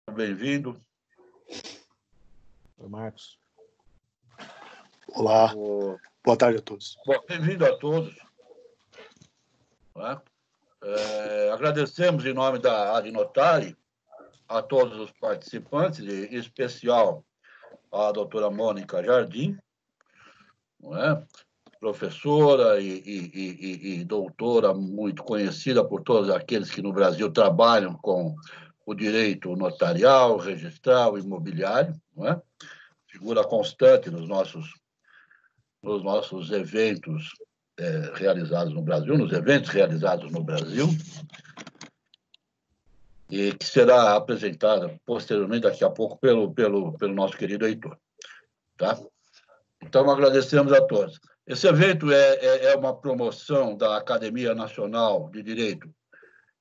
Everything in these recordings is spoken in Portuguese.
bem-vindo. Oi, Marcos. Olá, boa tarde a todos. Bom, bem-vindo a todos. Agradecemos em nome da Adnotari a todos os participantes, em especial a doutora Mônica Jardim, professora e doutora muito conhecida por todos aqueles que no Brasil trabalham com o direito notarial, registral, imobiliário, figura constante nos nossos eventos realizados no Brasil, e que será apresentada posteriormente, daqui a pouco, pelo nosso querido Heitor. Tá? Então, agradecemos a todos. Esse evento é uma promoção da Academia Nacional de Direito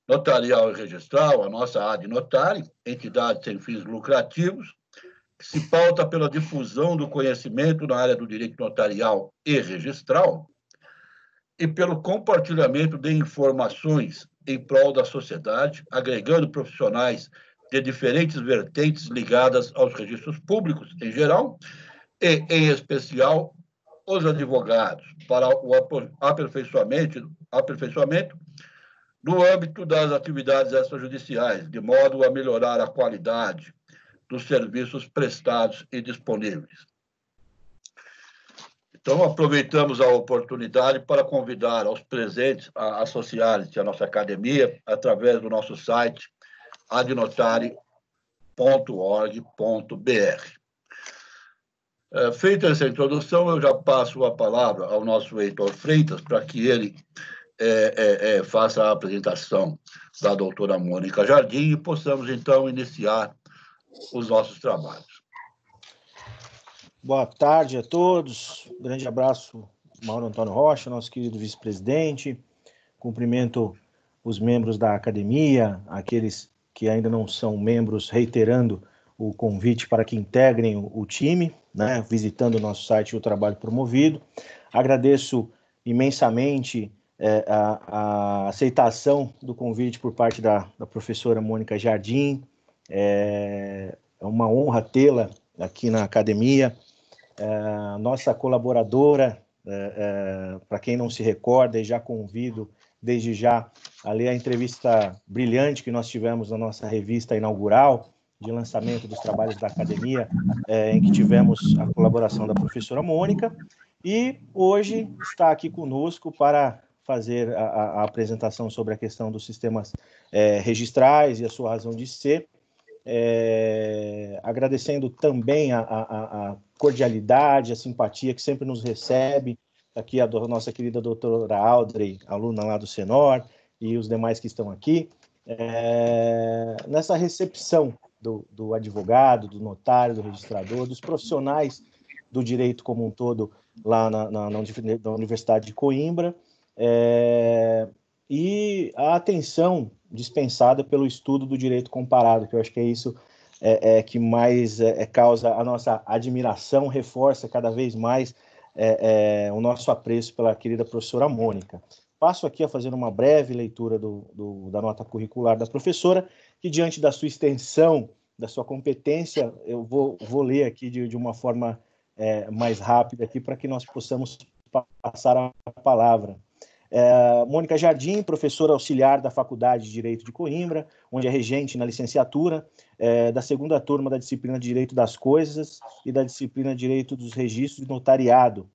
Notarial e Registral, a nossa Adnotari, entidade sem fins lucrativos, que se pauta pela difusão do conhecimento na área do direito notarial e registral e pelo compartilhamento de informações em prol da sociedade, agregando profissionais de diferentes vertentes ligadas aos registros públicos em geral e, em especial, os advogados, para o aperfeiçoamento no âmbito das atividades extrajudiciais, de modo a melhorar a qualidade dos serviços prestados e disponíveis. Então, aproveitamos a oportunidade para convidar aos presentes a associarem-se à nossa academia através do nosso site adnotari.org.br. Feita essa introdução, eu já passo a palavra ao nosso Heitor Freitas para que ele faça a apresentação da doutora Mônica Jardim e possamos, então, iniciar os nossos trabalhos. Boa tarde a todos. Um grande abraço, Mauro Antônio Rocha, nosso querido vice-presidente. Cumprimento os membros da academia, aqueles que ainda não são membros, reiterando o convite para que integrem o time, visitando o nosso site e o trabalho promovido. Agradeço imensamente a aceitação do convite por parte da professora Mônica Jardim. É uma honra tê-la aqui na academia. Nossa colaboradora, para quem não se recorda, e já convido desde já a ler a entrevista brilhante que nós tivemos na nossa revista inaugural de lançamento dos trabalhos da academia, em que tivemos a colaboração da professora Mônica, e hoje está aqui conosco para fazer a apresentação sobre a questão dos sistemas registrais e a sua razão de ser, agradecendo também a cordialidade, a simpatia que sempre nos recebe, aqui a nossa querida doutora Audrey, aluna lá do Senor, e os demais que estão aqui, nessa recepção do advogado, do notário, do registrador, dos profissionais do direito como um todo, lá na Universidade de Coimbra, e a atenção dispensada pelo estudo do direito comparado, que eu acho que é isso que mais causa a nossa admiração, reforça cada vez mais o nosso apreço pela querida professora Mônica. Passo aqui a fazer uma breve leitura da nota curricular da professora, que diante da sua extensão, da sua competência, eu vou ler aqui de uma forma mais rápida aqui para que nós possamos passar a palavra. Mônica Jardim, professora auxiliar da Faculdade de Direito de Coimbra, onde é regente na licenciatura, da segunda turma da disciplina de Direito das Coisas e da disciplina de Direito dos Registros e Notariado,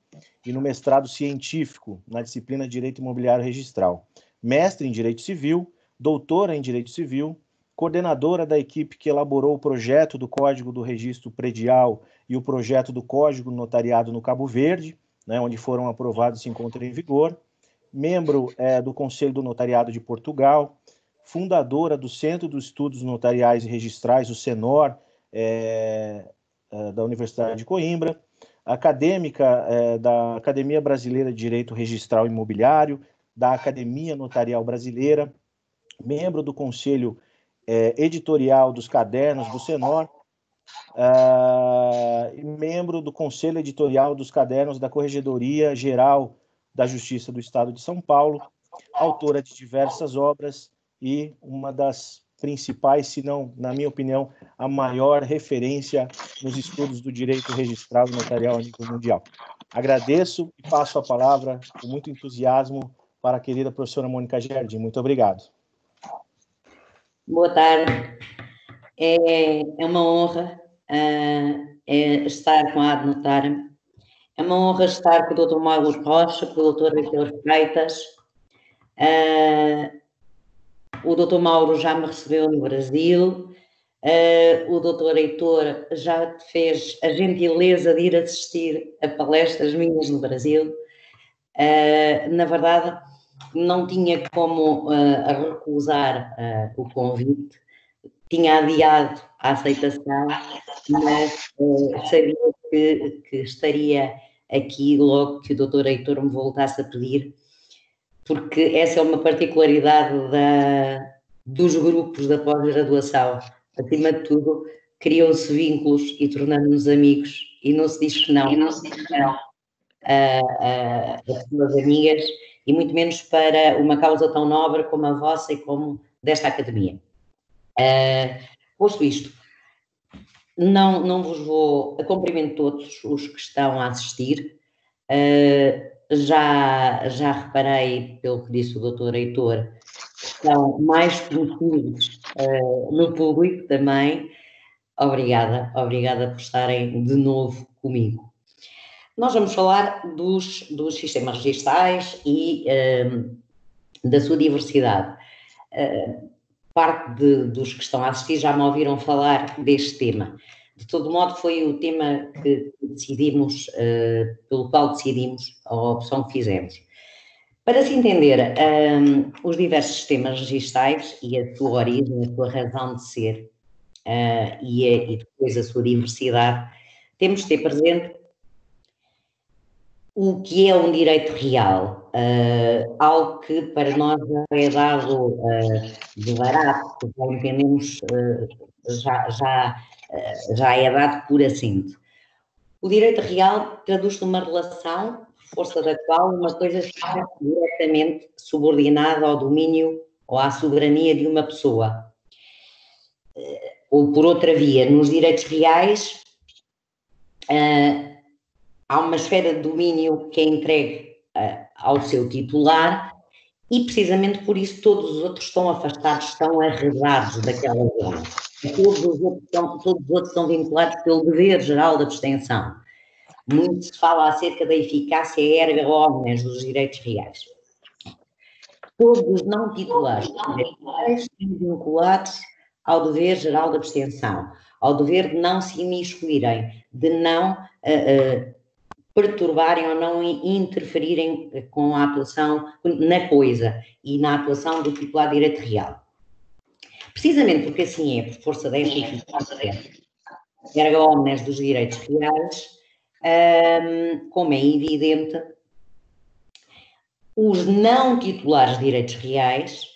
e no mestrado científico na disciplina de Direito Imobiliário Registral. Mestre em Direito Civil, doutora em Direito Civil, coordenadora da equipe que elaborou o projeto do Código do Registro Predial e o projeto do Código Notariado no Cabo Verde, onde foram aprovados e se encontram em vigor, membro do Conselho do Notariado de Portugal, fundadora do Centro dos Estudos Notariais e Registrais, o CENOR, da Universidade de Coimbra, acadêmica da Academia Brasileira de Direito Registral e Imobiliário, da Academia Notarial Brasileira, membro do Conselho Editorial dos Cadernos do CENOR, e membro do Conselho Editorial dos Cadernos da Corregedoria Geral da Justiça do Estado de São Paulo, autora de diversas obras e uma das principais, se não, na minha opinião, a maior referência nos estudos do direito registrado notarial a nível mundial. Agradeço e passo a palavra com muito entusiasmo para a querida professora Mônica Jardim. Muito obrigado. Boa tarde. É uma honra estar com a Ad Notarem. É uma honra estar com o Dr. Mauro Rocha, com o Dr. Heitor Freitas. O Dr. Mauro já me recebeu no Brasil. O Dr. Heitor já fez a gentileza de ir assistir a palestras minhas no Brasil. Na verdade, não tinha como recusar o convite. Tinha adiado a aceitação, mas sabia que estaria aqui logo que o Dr. Heitor me voltasse a pedir, porque essa é uma particularidade dos grupos da pós-graduação. Acima de tudo, criam-se vínculos e tornamos-nos amigos, e não se diz que não. A pessoas amigas, e muito menos para uma causa tão nobre como a vossa e como desta academia. Posto isto, não vos vou cumprimento todos os que estão a assistir. Já reparei, pelo que disse o Dr. Heitor, que são mais conhecidos no público também. Obrigada por estarem de novo comigo. Nós vamos falar dos sistemas registais e da sua diversidade. Parte dos que estão a assistir já me ouviram falar deste tema. De todo modo, foi o tema que decidimos, pelo qual decidimos a opção que fizemos. Para se entender os diversos sistemas registais e a sua origem, a sua razão de ser e depois a sua diversidade, temos de ter presente o que é um direito real, algo que para nós já é dado de barato, já entendemos, já é dado por assento. O direito real traduz-se numa relação, por força da qual uma coisa está diretamente subordinada ao domínio ou à soberania de uma pessoa. Ou por outra via, nos direitos reais, há uma esfera de domínio que é entregue ao seu titular e, precisamente por isso, todos os outros estão afastados, estão arredados daquela zona. Todos os outros estão vinculados pelo dever geral de abstenção. Muito se fala acerca da eficácia erga omnes dos direitos reais. Todos os não titulares dos direitos reais estão vinculados ao dever geral de abstenção, ao dever de não se imiscuírem, de não perturbarem ou não interferirem com a atuação na coisa e na atuação do titular de direito real. Precisamente porque assim é, por força desta eficácia erga omnes dos direitos reais, como é evidente, os não titulares de direitos reais,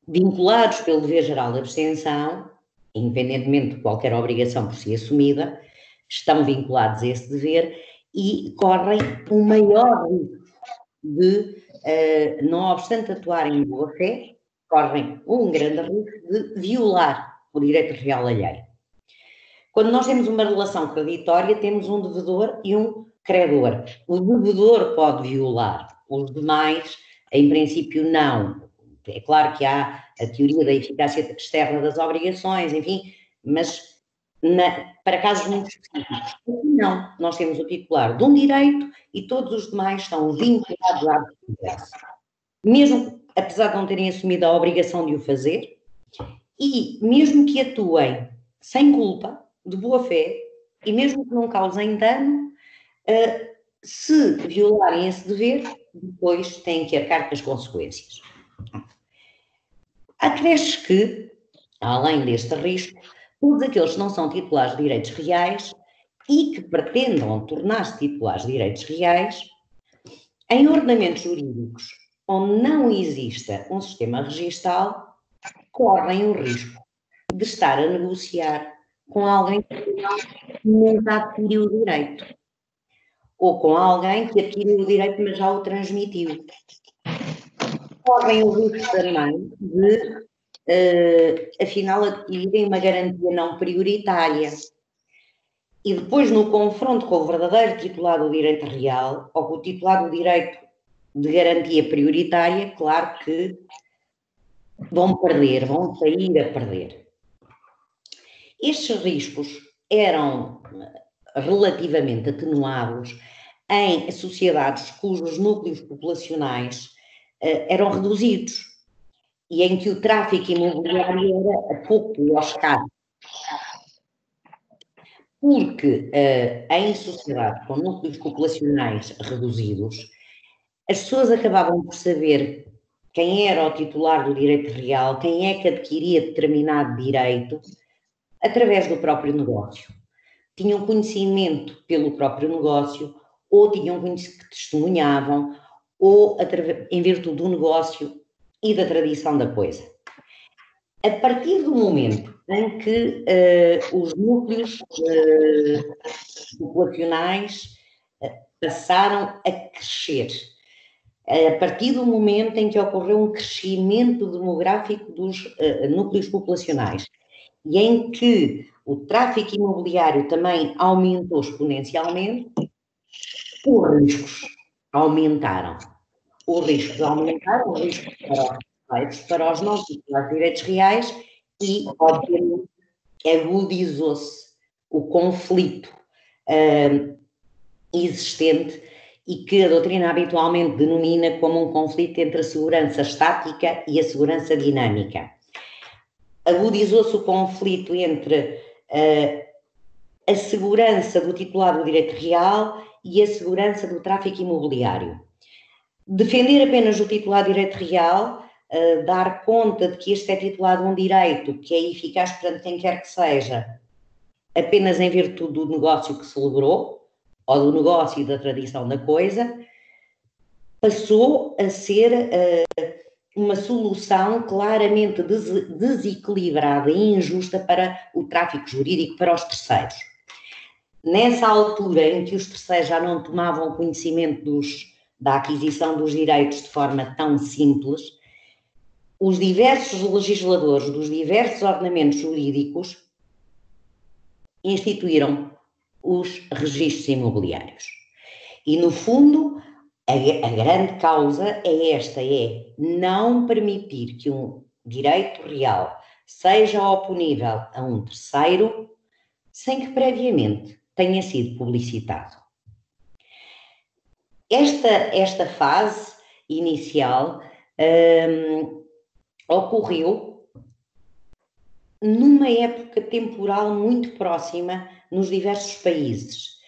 vinculados pelo dever geral de abstenção, independentemente de qualquer obrigação por si assumida, estão vinculados a esse dever e correm um maior risco de, não obstante atuarem em boa fé, correm um grande risco de violar o direito real alheio. Quando nós temos uma relação creditória, temos um devedor e um credor. O devedor pode violar, os demais, em princípio, não. É claro que há a teoria da eficácia externa das obrigações, enfim, mas para casos muito específicos. Não, nós temos o titular de um direito e todos os demais estão vinculados à abstenção. Mesmo, apesar de não terem assumido a obrigação de o fazer, e mesmo que atuem sem culpa, de boa fé, e mesmo que não causem dano, se violarem esse dever, depois têm que arcar com as consequências. Acresce que, além deste risco, todos aqueles que não são titulares de direitos reais e que pretendam tornar-se titulares de direitos reais, em ordenamentos jurídicos onde não exista um sistema registal, correm o risco de estar a negociar com alguém que nunca adquiriu o direito, ou com alguém que adquiriu o direito mas já o transmitiu. Correm o risco também de afinal adquirirem uma garantia não prioritária. E depois, no confronto com o verdadeiro titular do direito real, ou com o titular do direito de garantia prioritária, claro que vão perder, vão sair a perder. Estes riscos eram relativamente atenuados em sociedades cujos núcleos populacionais eram reduzidos e em que o tráfico imobiliário era pouco ou escasso. Porque em sociedades com núcleos populacionais reduzidos, as pessoas acabavam por saber quem era o titular do direito real, quem é que adquiria determinado direito, através do próprio negócio. Tinham conhecimento pelo próprio negócio, ou tinham conhecimento que testemunhavam, ou em virtude do negócio e da tradição da coisa. A partir do momento em que os núcleos populacionais passaram a crescer, a partir do momento em que ocorreu um crescimento demográfico dos núcleos populacionais e em que o tráfico imobiliário também aumentou exponencialmente, os riscos aumentaram. Os riscos aumentaram, os riscos para os não titulares de direitos reais e, obviamente, agudizou-se o conflito existente e que a doutrina habitualmente denomina como um conflito entre a segurança estática e a segurança dinâmica. Agudizou-se o conflito entre a segurança do titular do direito real e a segurança do tráfico imobiliário. Defender apenas o titular do direito real, dar conta de que este é titular de um direito que é eficaz perante quem quer que seja, apenas em virtude do negócio que celebrou, ou do negócio e da tradição da coisa, passou a ser uma solução claramente desequilibrada e injusta para o tráfico jurídico, para os terceiros. Nessa altura em que os terceiros já não tomavam conhecimento da aquisição dos direitos de forma tão simples, os diversos legisladores dos diversos ordenamentos jurídicos instituíram os registros imobiliários. E, no fundo, a grande causa é esta, é não permitir que um direito real seja oponível a um terceiro sem que previamente tenha sido publicitado. Esta fase inicial ocorreu numa época temporal muito próxima nos diversos países.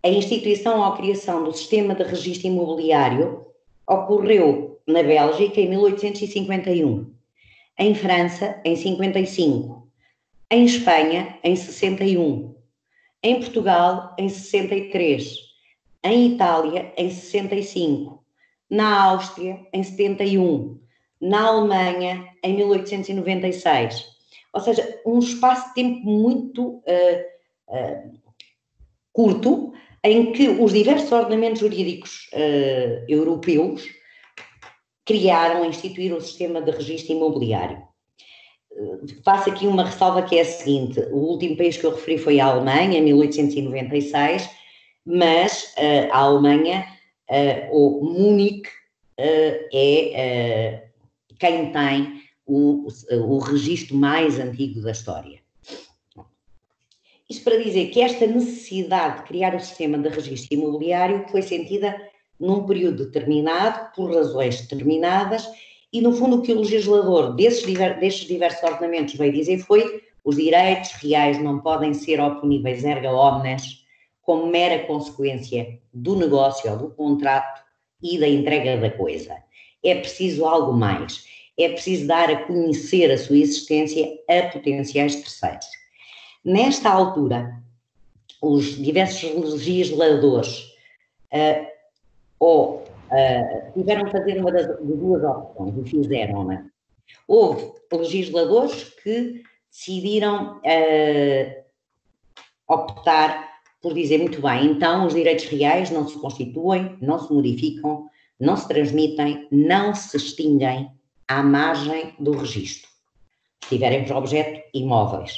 A instituição ou a criação do sistema de registro imobiliário ocorreu na Bélgica em 1851, em França em 55, em Espanha em 61, em Portugal em 63, em Itália em 65, na Áustria em 71, na Alemanha em 1896. Ou seja, um espaço de tempo muito curto, em que os diversos ordenamentos jurídicos europeus criaram, instituíram o sistema de registro imobiliário. Faço aqui uma ressalva que é a seguinte: o último país que eu referi foi a Alemanha, em 1896, mas a Alemanha, ou Munique, é quem tem o registro mais antigo da história. Isto para dizer que esta necessidade de criar o sistema de registro imobiliário foi sentida num período determinado, por razões determinadas, e no fundo o que o legislador destes diversos ordenamentos veio dizer foi: os direitos reais não podem ser oponíveis erga omnes como mera consequência do negócio ou do contrato e da entrega da coisa. É preciso algo mais. É preciso dar a conhecer a sua existência a potenciais terceiros. Nesta altura, os diversos legisladores tiveram que fazer uma das duas opções e fizeram-na. Houve legisladores que decidiram optar por dizer: muito bem, então os direitos reais não se constituem, não se modificam, não se transmitem, não se extinguem à margem do registro. se tiverem por objeto imóveis.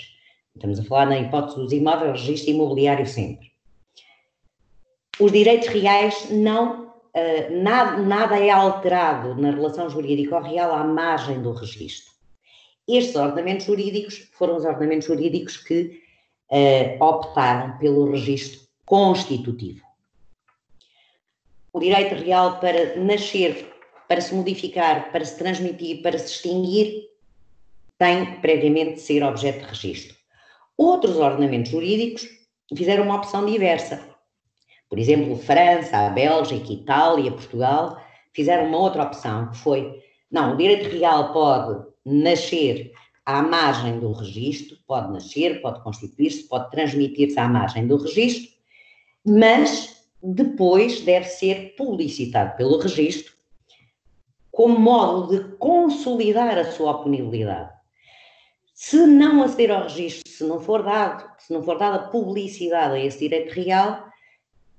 Estamos a falar na hipótese dos imóveis, registro imobiliário sempre. Os direitos reais nada é alterado na relação jurídico-real à margem do registro. Estes ordenamentos jurídicos foram os ordenamentos jurídicos que optaram pelo registro constitutivo. O direito real para nascer, para se modificar, para se transmitir, para se extinguir, tem previamente de ser objeto de registro. Outros ordenamentos jurídicos fizeram uma opção diversa. Por exemplo, França, a Bélgica, Itália, Portugal, fizeram uma outra opção, que foi, não, o direito real pode nascer à margem do registro, pode nascer, pode constituir-se, pode transmitir-se à margem do registro, mas depois deve ser publicitado pelo registro como modo de consolidar a sua oponibilidade. Se não aceder ao registro, se não for dada publicidade a esse direito real,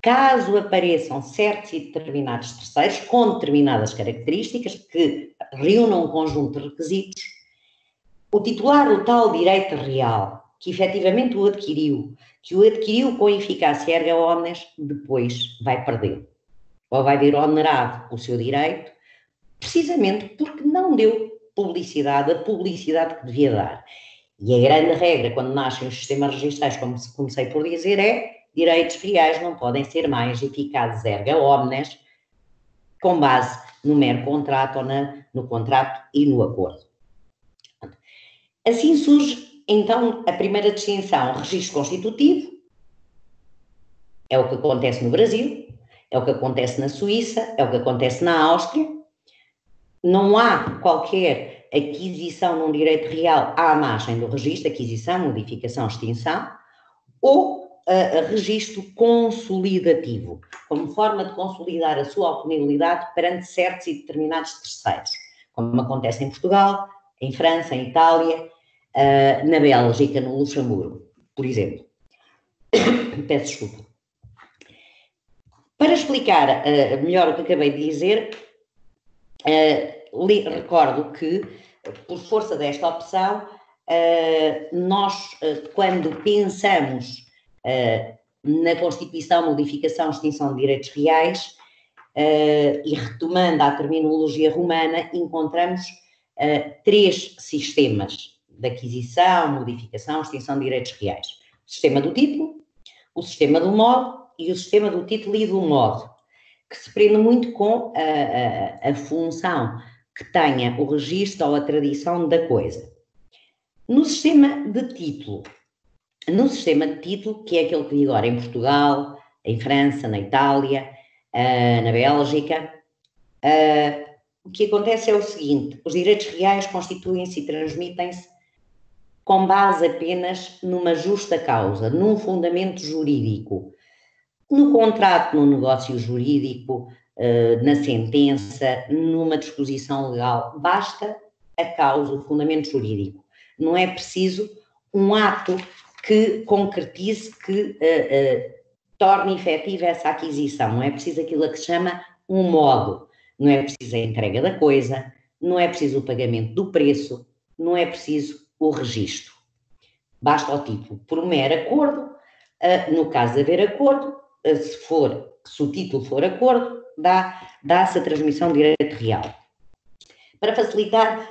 caso apareçam certos e determinados terceiros com determinadas características que reúnam um conjunto de requisitos, o titular do tal direito real, que efetivamente o adquiriu, com eficácia erga omnes, depois vai perder. Ou vai ver onerado o seu direito, precisamente porque não deu publicidade, a publicidade que devia dar. E a grande regra, quando nascem os sistemas registrais, como comecei por dizer, é direitos reais não podem ser mais eficazes erga omnes com base no mero contrato ou no contrato e no acordo. Assim surge, então, a primeira distinção, o registro constitutivo, é o que acontece no Brasil, é o que acontece na Suíça, é o que acontece na Áustria. Não há qualquer aquisição de um direito real à margem do registro, aquisição, modificação, extinção, ou registro consolidativo, como forma de consolidar a sua oponibilidade perante certos e determinados terceiros, como acontece em Portugal, em França, em Itália, na Bélgica, no Luxemburgo, por exemplo. Peço desculpa. Para explicar melhor o que acabei de dizer, recordo que, por força desta opção, nós, quando pensamos na constituição, modificação, extinção de direitos reais, e retomando a terminologia romana, encontramos três sistemas de aquisição, modificação, extinção de direitos reais. O sistema do título, o sistema do modo e o sistema do título e do modo, que se prende muito com a função que tenha o registro ou a tradição da coisa. No sistema de título, que é aquele que vigora em Portugal, em França, na Itália, na Bélgica, o que acontece é o seguinte: os direitos reais constituem-se e transmitem-se com base apenas numa justa causa, num fundamento jurídico, no contrato, no negócio jurídico, na sentença, numa disposição legal. Basta a causa, o fundamento jurídico. Não é preciso um ato que concretize, que torne efetiva essa aquisição. Não é preciso aquilo que se chama um modo. Não é preciso a entrega da coisa, não é preciso o pagamento do preço, não é preciso o registro. Basta o título. Por um mero acordo, no caso de haver acordo, se o título for acordo, dá-se a transmissão de direito real. Para facilitar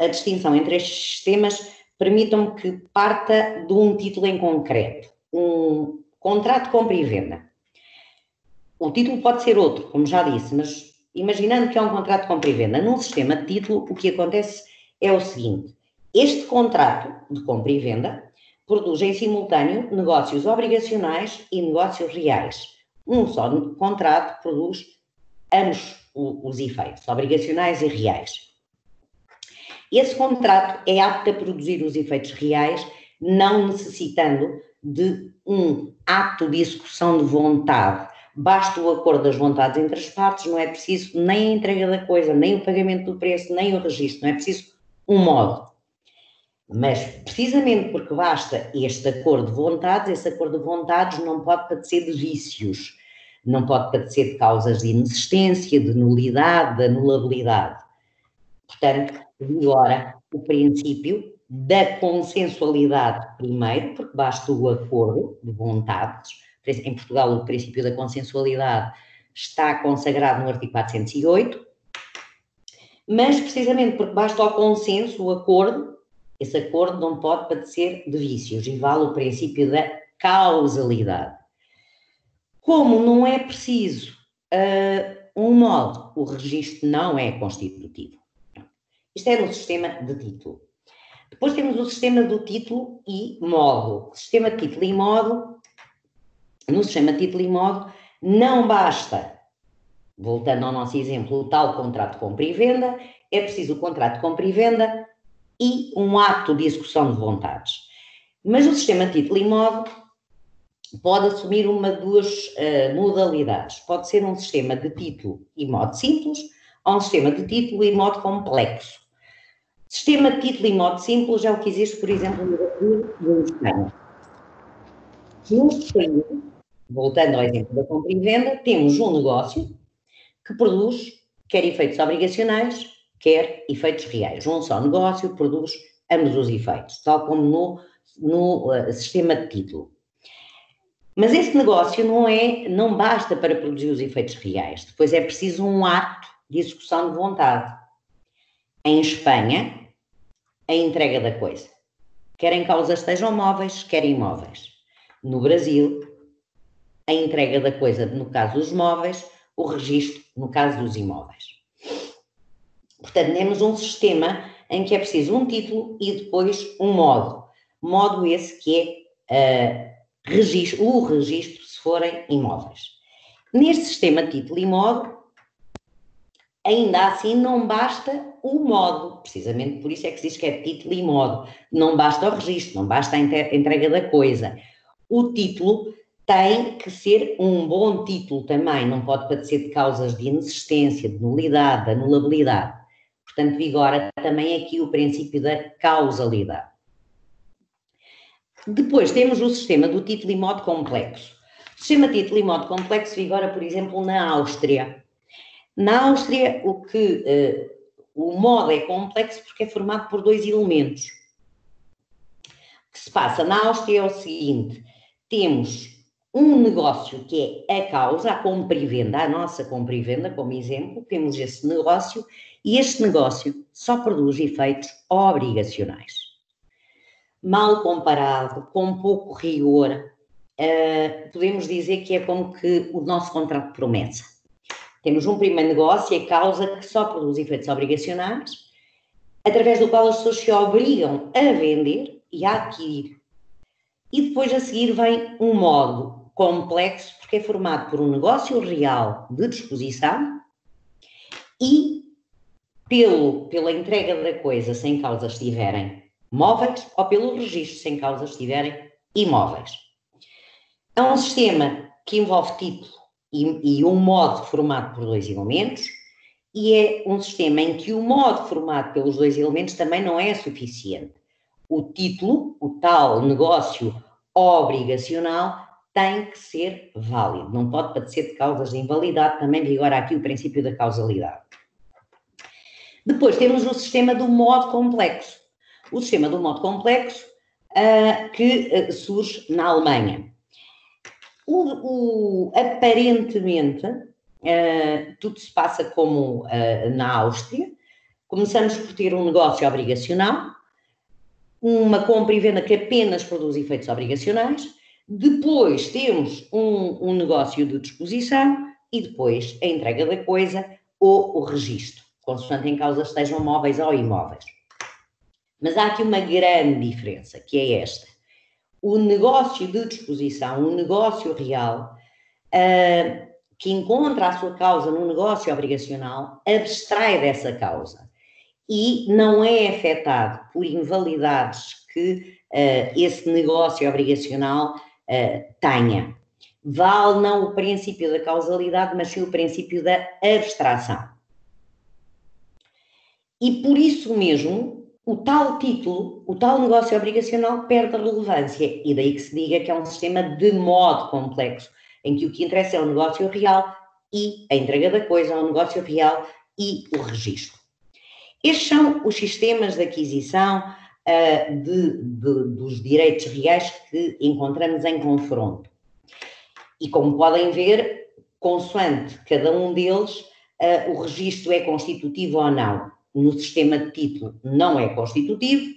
a distinção entre estes sistemas, permitam-me que parta de um título em concreto, um contrato de compra e venda. O título pode ser outro, como já disse, mas imaginando que é um contrato de compra e venda, num sistema de título, o que acontece é o seguinte: este contrato de compra e venda produz em simultâneo negócios obrigacionais e negócios reais. Um só contrato produz ambos os efeitos, obrigacionais e reais. Esse contrato é apto a produzir os efeitos reais, não necessitando de um ato de execução de vontade. Basta o acordo das vontades entre as partes, não é preciso nem a entrega da coisa, nem o pagamento do preço, nem o registro, não é preciso um modo. Mas, precisamente porque basta este acordo de vontades, esse acordo de vontades não pode padecer de vícios, não pode padecer de causas de inexistência, de nulidade, de anulabilidade. Portanto, vigora o princípio da consensualidade primeiro, porque basta o acordo de vontades. Em Portugal, o princípio da consensualidade está consagrado no artigo 408, mas precisamente porque basta o consenso, o acordo, esse acordo não pode padecer de vícios e vale o princípio da causalidade. Como não é preciso um modo, o registro não é constitutivo. Isto é no sistema de título. Depois temos o sistema do título e modo. O sistema de título e modo, no sistema de título e modo, não basta, voltando ao nosso exemplo, o tal contrato de compra e venda, é preciso o contrato de compra e venda e um ato de execução de vontades. Mas o sistema de título e modo pode assumir uma de duas modalidades. Pode ser um sistema de título e modo simples ou um sistema de título e modo complexo. Sistema de título e modo simples é o que existe, por exemplo, no Brasil e em Espanha. Neste país, voltando ao exemplo da compra e venda, temos um negócio que produz quer efeitos obrigacionais, quer efeitos reais. Um só negócio produz ambos os efeitos, tal como no sistema de título. Mas esse negócio não basta para produzir os efeitos reais. Depois é preciso um ato de execução de vontade. Em Espanha, a entrega da coisa. Quer em causa estejam móveis, quer imóveis. No Brasil, a entrega da coisa, no caso dos móveis, o registro, no caso dos imóveis. Portanto, temos um sistema em que é preciso um título e depois um modo. Modo esse que é o registro se forem imóveis. Neste sistema título e modo, ainda assim não basta o modo, precisamente por isso é que se diz que é título e modo. Não basta o registro, não basta a entrega da coisa. O título tem que ser um bom título também, não pode padecer de causas de inexistência, de nulidade, de anulabilidade. Portanto, vigora também aqui o princípio da causalidade. Depois temos o sistema do título e modo complexo. O sistema título e modo complexo vigora, por exemplo, na Áustria. Na Áustria, o modo é complexo porque é formado por dois elementos. O que se passa na Áustria é o seguinte: temos um negócio que é a causa, a compra e venda, a nossa compra e venda, como exemplo, temos esse negócio e este negócio só produz efeitos obrigacionais. Mal comparado, com pouco rigor, podemos dizer que é como que o nosso contrato de promessa. Temos um primeiro negócio, a causa, que só produz efeitos obrigacionais, através do qual as pessoas se obrigam a vender e a adquirir. E depois a seguir vem um modo complexo, porque é formado por um negócio real de disposição e pela entrega da coisa sem causas estiverem móveis ou pelo registro sem causas estiverem imóveis. É um sistema que envolve título e um modo formado por dois elementos, e é um sistema em que o modo formado pelos dois elementos também não é suficiente. O título, o tal negócio obrigacional, tem que ser válido, não pode padecer de causas de invalidade, também vigora aqui o princípio da causalidade. Depois temos o sistema do modo complexo. O sistema do modo complexo que surge na Alemanha. Aparentemente, tudo se passa como na Áustria. Começamos por ter um negócio obrigacional, uma compra e venda que apenas produz efeitos obrigacionais, depois temos um negócio de disposição e depois a entrega da coisa ou o registro, consoante em causa estejam móveis ou imóveis. Mas há aqui uma grande diferença, que é esta. O negócio de disposição, o negócio real, que encontra a sua causa no negócio obrigacional, abstrai dessa causa e não é afetado por invalidades que esse negócio obrigacional tenha. Vale não o princípio da causalidade, mas sim o princípio da abstração. E por isso mesmo, o tal título, o tal negócio obrigacional perde a relevância, e daí que se diga que é um sistema de modo complexo, em que o que interessa é o negócio real e a entrega da coisa, o negócio real e o registro. Estes são os sistemas de aquisição dos direitos reais que encontramos em confronto. E como podem ver, consoante cada um deles, o registro é constitutivo ou não. No sistema de título não é constitutivo,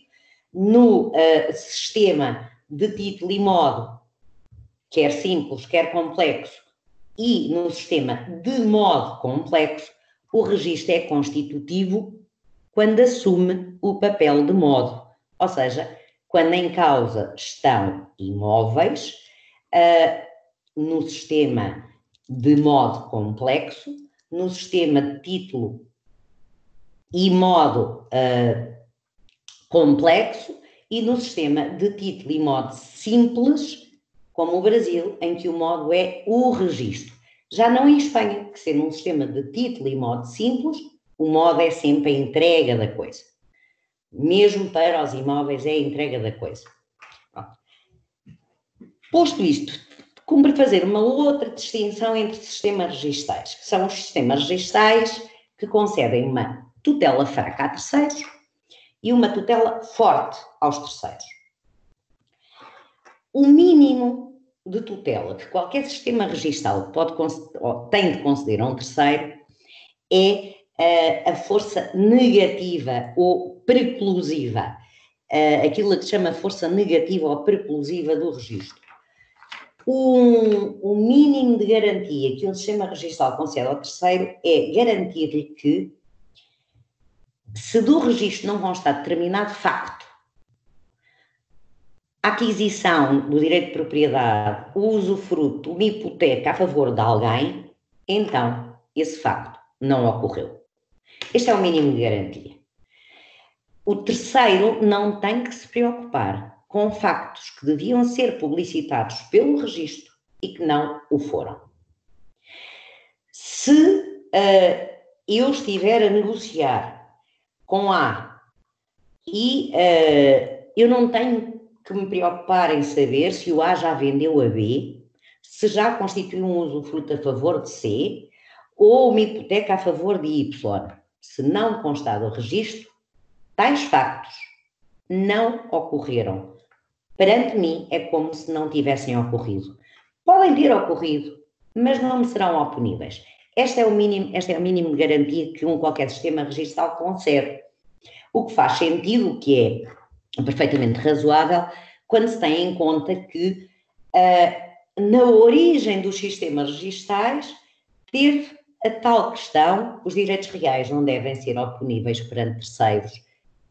no sistema de título e modo, quer simples, quer complexo, e no sistema de modo complexo, o registro é constitutivo quando assume o papel de modo, ou seja, quando em causa estão imóveis, no sistema de modo complexo, no sistema de título e modo complexo, e no sistema de título e modo simples, como o Brasil, em que o modo é o registro. Já não em Espanha, que sendo um sistema de título e modo simples, o modo é sempre a entrega da coisa. Mesmo para os imóveis é a entrega da coisa. Pronto. Posto isto, cumpre fazer uma outra distinção entre sistemas registais, que são os sistemas registais que concedem uma tutela fraca a terceiros e uma tutela forte aos terceiros. O mínimo de tutela que qualquer sistema registal tem de conceder a um terceiro é a força negativa ou preclusiva, aquilo que se chama força negativa ou preclusiva do registro. O mínimo de garantia que um sistema registral concede ao terceiro é garantir-lhe que, se do registro não constar determinado facto, a aquisição do direito de propriedade, o usufruto, uma hipoteca a favor de alguém, então esse facto não ocorreu. Este é o mínimo de garantia. O terceiro não tem que se preocupar com factos que deviam ser publicitados pelo registro e que não o foram. Se eu estiver a negociar com A e eu não tenho que me preocupar em saber se o A já vendeu a B, se já constituiu um usufruto a favor de C ou uma hipoteca a favor de Y. Se não constar o registro, tais factos não ocorreram. Perante mim é como se não tivessem ocorrido. Podem ter ocorrido, mas não me serão oponíveis. Este é o mínimo de garantia que qualquer sistema registral concede. O que faz sentido, que é perfeitamente razoável, quando se tem em conta que na origem dos sistemas registrais teve a tal questão: os direitos reais não devem ser oponíveis perante terceiros,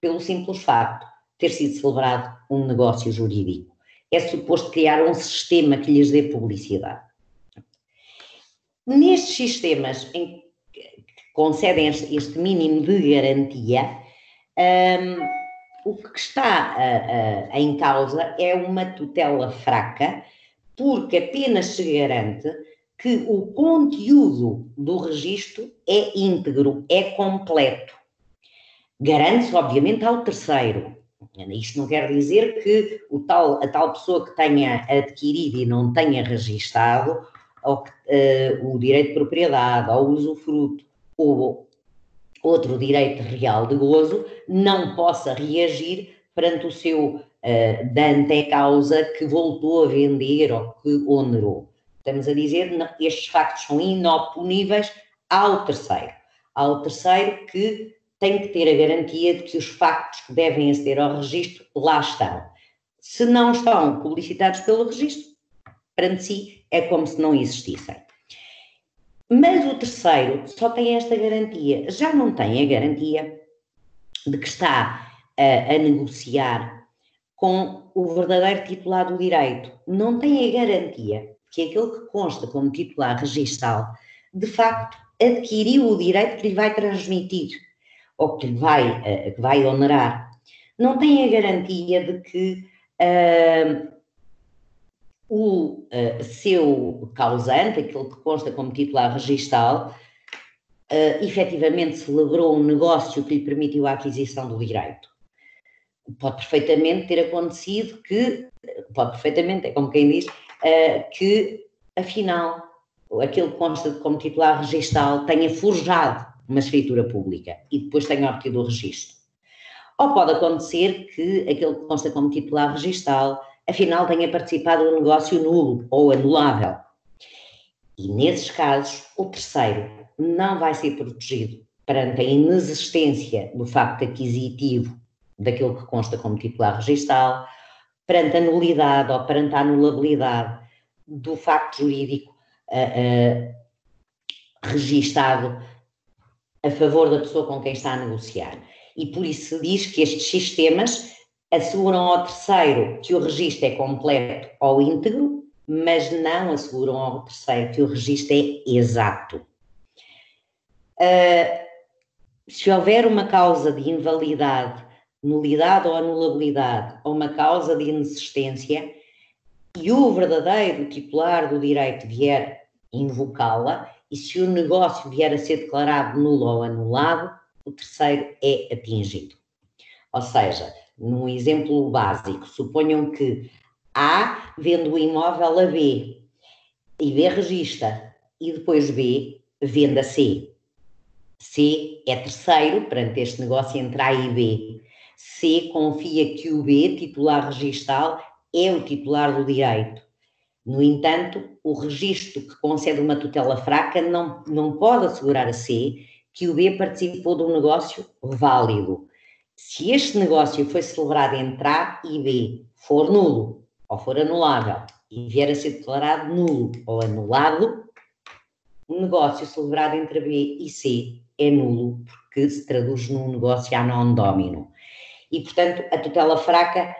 pelo simples facto de ter sido celebrado um negócio jurídico. É suposto criar um sistema que lhes dê publicidade. Nestes sistemas em que concedem este mínimo de garantia, o que está em causa é uma tutela fraca, porque apenas se garante que o conteúdo do registro é íntegro, é completo. Garante-se, obviamente, ao terceiro. Isto não quer dizer que a tal pessoa que tenha adquirido e não tenha registado o direito de propriedade, ou usufruto, ou outro direito real de gozo, não possa reagir perante o seu dante causa que voltou a vender ou que onerou. Estamos a dizer que estes factos são inoponíveis ao terceiro. Ao terceiro que tem que ter a garantia de que os factos que devem aceder ao registro lá estão. Se não estão publicitados pelo registro, perante si é como se não existissem. Mas o terceiro só tem esta garantia, já não tem a garantia de que está a negociar com o verdadeiro titular do direito. Não tem a garantia que aquele que consta como titular registral, de facto, adquiriu o direito que lhe vai transmitir ou que vai onerar. Não tem a garantia de que o seu causante, aquele que consta como titular registral, efetivamente celebrou um negócio que lhe permitiu a aquisição do direito. Pode perfeitamente ter acontecido é como quem diz, que afinal aquele que consta como titular registral tenha forjado uma escritura pública e depois tenha obtido o registro. Ou pode acontecer que aquele que consta como titular registal, afinal tenha participado de um negócio nulo ou anulável. E nesses casos, o terceiro não vai ser protegido perante a inexistência do facto aquisitivo daquele que consta como titular registal, perante a nulidade ou perante a anulabilidade do facto jurídico registado a favor da pessoa com quem está a negociar. E por isso se diz que estes sistemas asseguram ao terceiro que o registro é completo ou íntegro, mas não asseguram ao terceiro que o registro é exato. Se houver uma causa de invalidade, nulidade ou anulabilidade, ou uma causa de inexistência, e o verdadeiro titular do direito vier invocá-la, e se o negócio vier a ser declarado nulo ou anulado, o terceiro é atingido. Ou seja, num exemplo básico, suponham que A vende o imóvel a B, e B registra, e depois B vende a C. C é terceiro perante este negócio entre A e B. C confia que o B, titular registal, é o titular do direito. No entanto, o registro que concede uma tutela fraca não pode assegurar a C que o B participou de um negócio válido. Se este negócio foi celebrado entre A e B, for nulo ou for anulável e vier a ser declarado nulo ou anulado, o negócio celebrado entre B e C é nulo, porque se traduz num negócio a non domino. E, portanto, a tutela fraca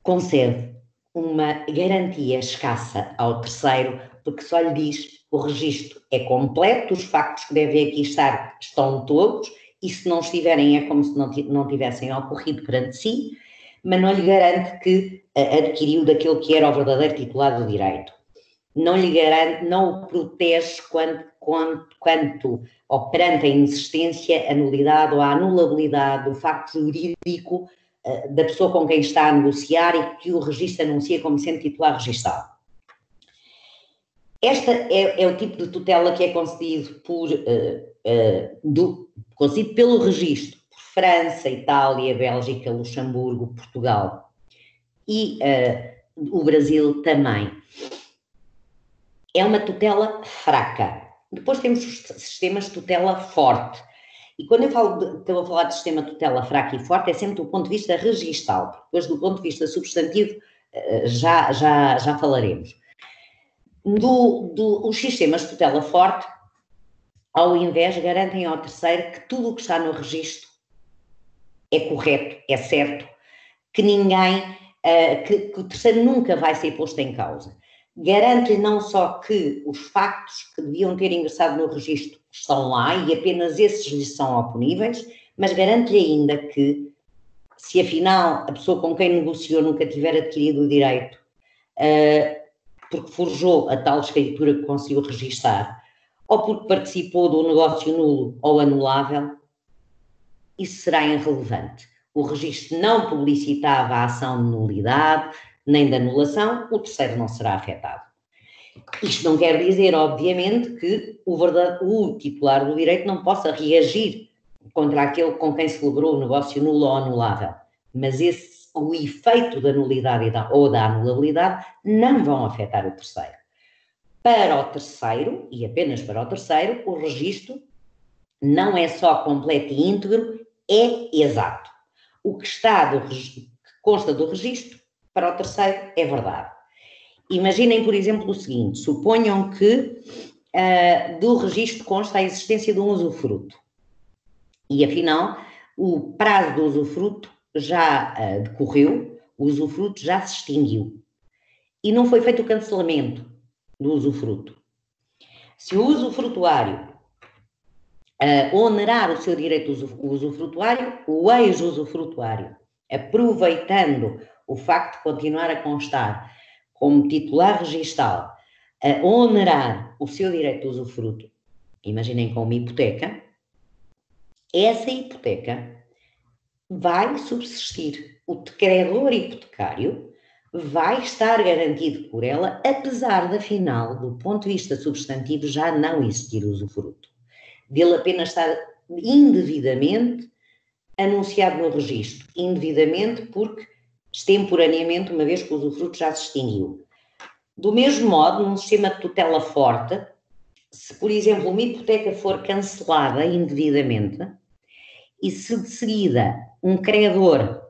concede uma garantia escassa ao terceiro, porque só lhe diz o registro é completo, os factos que devem aqui estar estão todos, e se não estiverem é como se não tivessem ocorrido perante si, mas não lhe garante que adquiriu daquele que era o verdadeiro titular do direito. Não lhe garante, não o protege quanto ou perante a inexistência, a nulidade ou a anulabilidade do facto jurídico da pessoa com quem está a negociar e que o registro anuncia como sendo titular registado. Este é o tipo de tutela que é concedido concedido pelo registro por França, Itália, Bélgica, Luxemburgo, Portugal e o Brasil também. É uma tutela fraca. Depois temos os sistemas de tutela forte. E quando estou a falar de sistema de tutela fraca e forte, é sempre do ponto de vista registal. Depois, do ponto de vista substantivo, já falaremos. Os sistemas de tutela forte, ao invés, garantem ao terceiro que tudo o que está no registro é correto, é certo, que que o terceiro nunca vai ser posto em causa. Garante-lhe não só que os factos que deviam ter ingressado no registro estão lá e apenas esses lhe são oponíveis, mas garante-lhe ainda que, se afinal a pessoa com quem negociou nunca tiver adquirido o direito, porque forjou a tal escritura que conseguiu registar, ou porque participou de um negócio nulo ou anulável, isso será irrelevante. O registro não publicitava a ação de nulidade, nem de anulação, o terceiro não será afetado. Isto não quer dizer, obviamente, que o titular do direito não possa reagir contra aquele com quem celebrou o negócio nulo ou anulável, mas o efeito da nulidade ou da anulabilidade não vão afetar o terceiro. Para o terceiro, e apenas para o terceiro, o registro não é só completo e íntegro, é exato. O que consta do registro, para o terceiro, é verdade. Imaginem, por exemplo, o seguinte: suponham que do registro consta a existência de um usufruto. E, afinal, o prazo do usufruto já decorreu, o usufruto já se extinguiu. E não foi feito o cancelamento do usufruto. Se o usufrutuário onerar o seu direito usufrutuário, o ex-usufrutuário, aproveitando o facto de continuar a constar como titular registal, a onerar o seu direito de usufruto, imaginem com uma hipoteca, essa hipoteca vai subsistir. O credor hipotecário vai estar garantido por ela, apesar de, afinal, do ponto de vista substantivo, já não existir usufruto. Dele apenas estar indevidamente anunciado no registro, indevidamente porque extemporaneamente, uma vez que o usufruto já se extinguiu. Do mesmo modo, num sistema de tutela forte, se, por exemplo, uma hipoteca for cancelada indevidamente e se de seguida um credor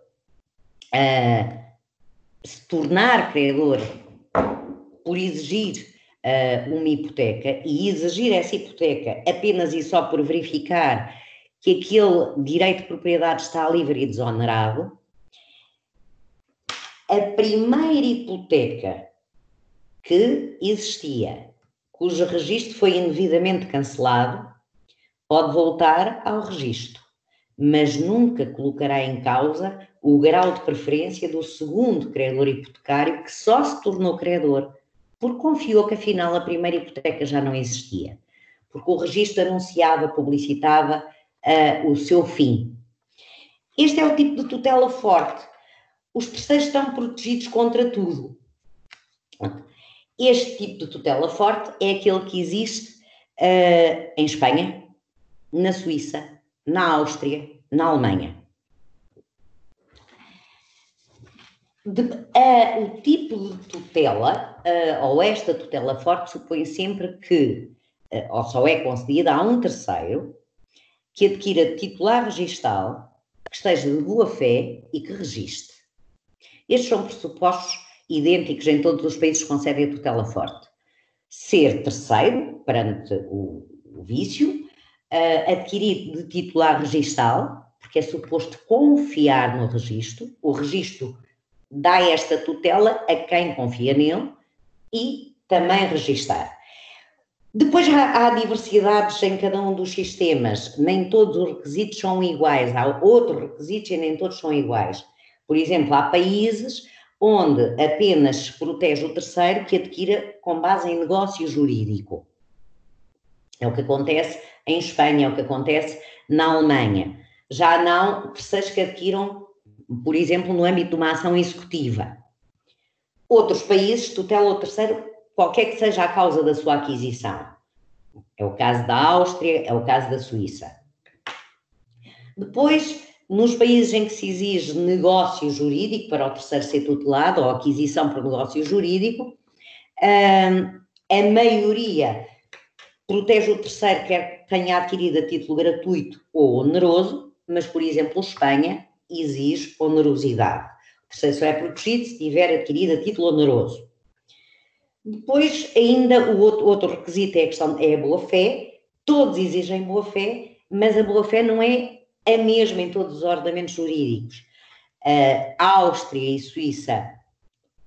se tornar credor por exigir uma hipoteca e exigir essa hipoteca apenas e só por verificar que aquele direito de propriedade está livre e desonerado, a primeira hipoteca que existia, cujo registro foi indevidamente cancelado, pode voltar ao registro, mas nunca colocará em causa o grau de preferência do segundo credor hipotecário que só se tornou credor porque confiou que afinal a primeira hipoteca já não existia, porque o registro anunciava, publicitava o seu fim. Este é o tipo de tutela forte. Os terceiros estão protegidos contra tudo. Este tipo de tutela forte é aquele que existe em Espanha, na Suíça, na Áustria, na Alemanha. O tipo de tutela, ou esta tutela forte, supõe sempre que, ou só é concedida a um terceiro que adquira titular registal, que esteja de boa fé e que registre. Estes são pressupostos idênticos em todos os países que concedem a tutela forte. Ser terceiro perante o vício, adquirir de titular registal, porque é suposto confiar no registro, o registro dá esta tutela a quem confia nele e também registar. Depois há diversidades em cada um dos sistemas, nem todos os requisitos são iguais, há outros requisitos e nem todos são iguais. Por exemplo, há países onde apenas se protege o terceiro que adquira com base em negócio jurídico. É o que acontece em Espanha, é o que acontece na Alemanha. Já não terceiros que adquiram, por exemplo, no âmbito de uma ação executiva. Outros países tutelam o terceiro, qualquer que seja a causa da sua aquisição. É o caso da Áustria, é o caso da Suíça. Depois, nos países em que se exige negócio jurídico para o terceiro ser tutelado, ou aquisição por negócio jurídico, a maioria protege o terceiro, quer tenha adquirido a título gratuito ou oneroso, mas, por exemplo, Espanha exige onerosidade. O terceiro só é protegido se tiver adquirido a título oneroso. Depois, ainda, o outro requisito é a boa-fé. Todos exigem boa-fé, mas a boa-fé não é a mesma em todos os ordenamentos jurídicos. A Áustria e Suíça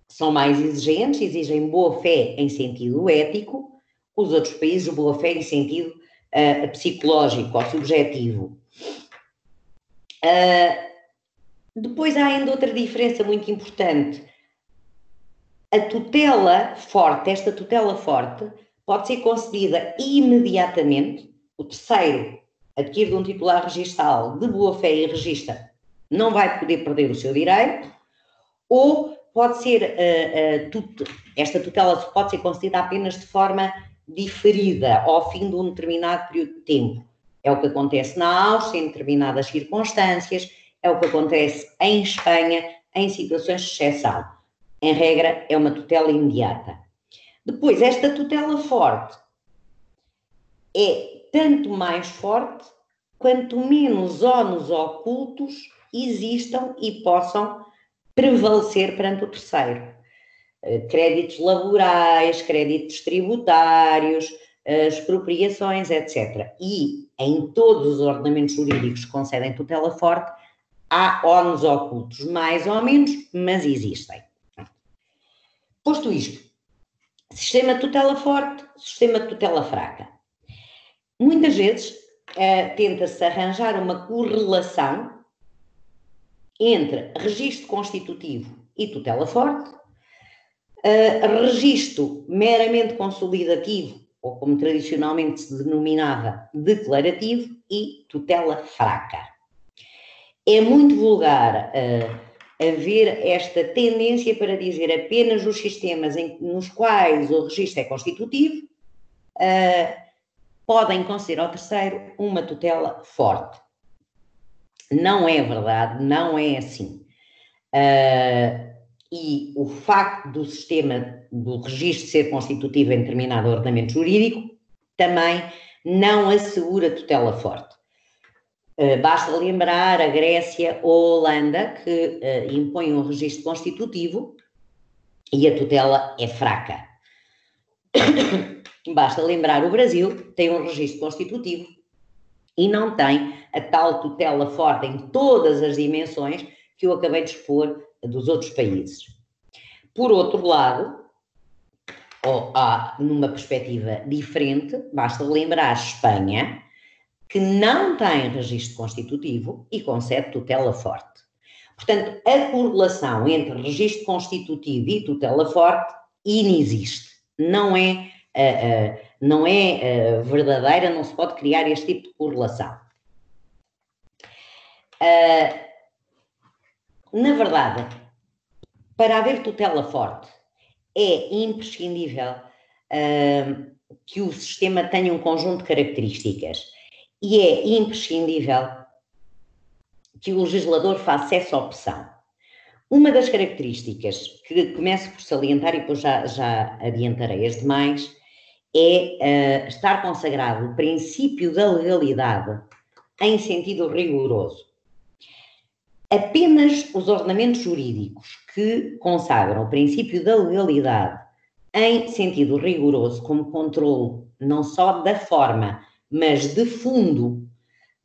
são mais exigentes, exigem boa-fé em sentido ético. Os outros países, boa-fé em sentido psicológico ou subjetivo. Depois há ainda outra diferença muito importante. A tutela forte, esta tutela forte, pode ser concedida imediatamente. O terceiro adquire de um titular registal de boa-fé e registra, não vai poder perder o seu direito, ou pode ser, esta tutela pode ser concedida apenas de forma diferida, ao fim de um determinado período de tempo. É o que acontece na Áustria, em determinadas circunstâncias, é o que acontece em Espanha, em situações de exceção. Em regra, é uma tutela imediata. Depois, esta tutela forte é tanto mais forte quanto menos ónus ocultos existam e possam prevalecer perante o terceiro. Créditos laborais, créditos tributários, expropriações, etc. E em todos os ordenamentos jurídicos que concedem tutela forte, há ónus ocultos, mais ou menos, mas existem. Posto isto, sistema de tutela forte, sistema de tutela fraca. Muitas vezes tenta-se arranjar uma correlação entre registro constitutivo e tutela forte, registro meramente consolidativo, ou como tradicionalmente se denominava, declarativo, e tutela fraca. É muito vulgar haver esta tendência para dizer apenas os sistemas nos quais o registro é constitutivo podem conceder ao terceiro uma tutela forte. Não é verdade, não é assim. E o facto do sistema do registro ser constitutivo em determinado ordenamento jurídico também não assegura tutela forte. Basta lembrar a Grécia ou a Holanda, que impõem um registro constitutivo e a tutela é fraca. Basta lembrar o Brasil, tem um registro constitutivo e não tem a tal tutela forte em todas as dimensões que eu acabei de expor dos outros países. Por outro lado, numa perspectiva diferente, basta lembrar a Espanha, que não tem registro constitutivo e concede tutela forte. Portanto, a correlação entre registro constitutivo e tutela forte inexiste. Não é verdadeira, não se pode criar este tipo de correlação. Na verdade, para haver tutela forte, é imprescindível que o sistema tenha um conjunto de características e é imprescindível que o legislador faça essa opção. Uma das características que começo por salientar e depois já adiantarei as demais é estar consagrado o princípio da legalidade em sentido rigoroso. Apenas os ordenamentos jurídicos que consagram o princípio da legalidade em sentido rigoroso como controle não só da forma, mas de fundo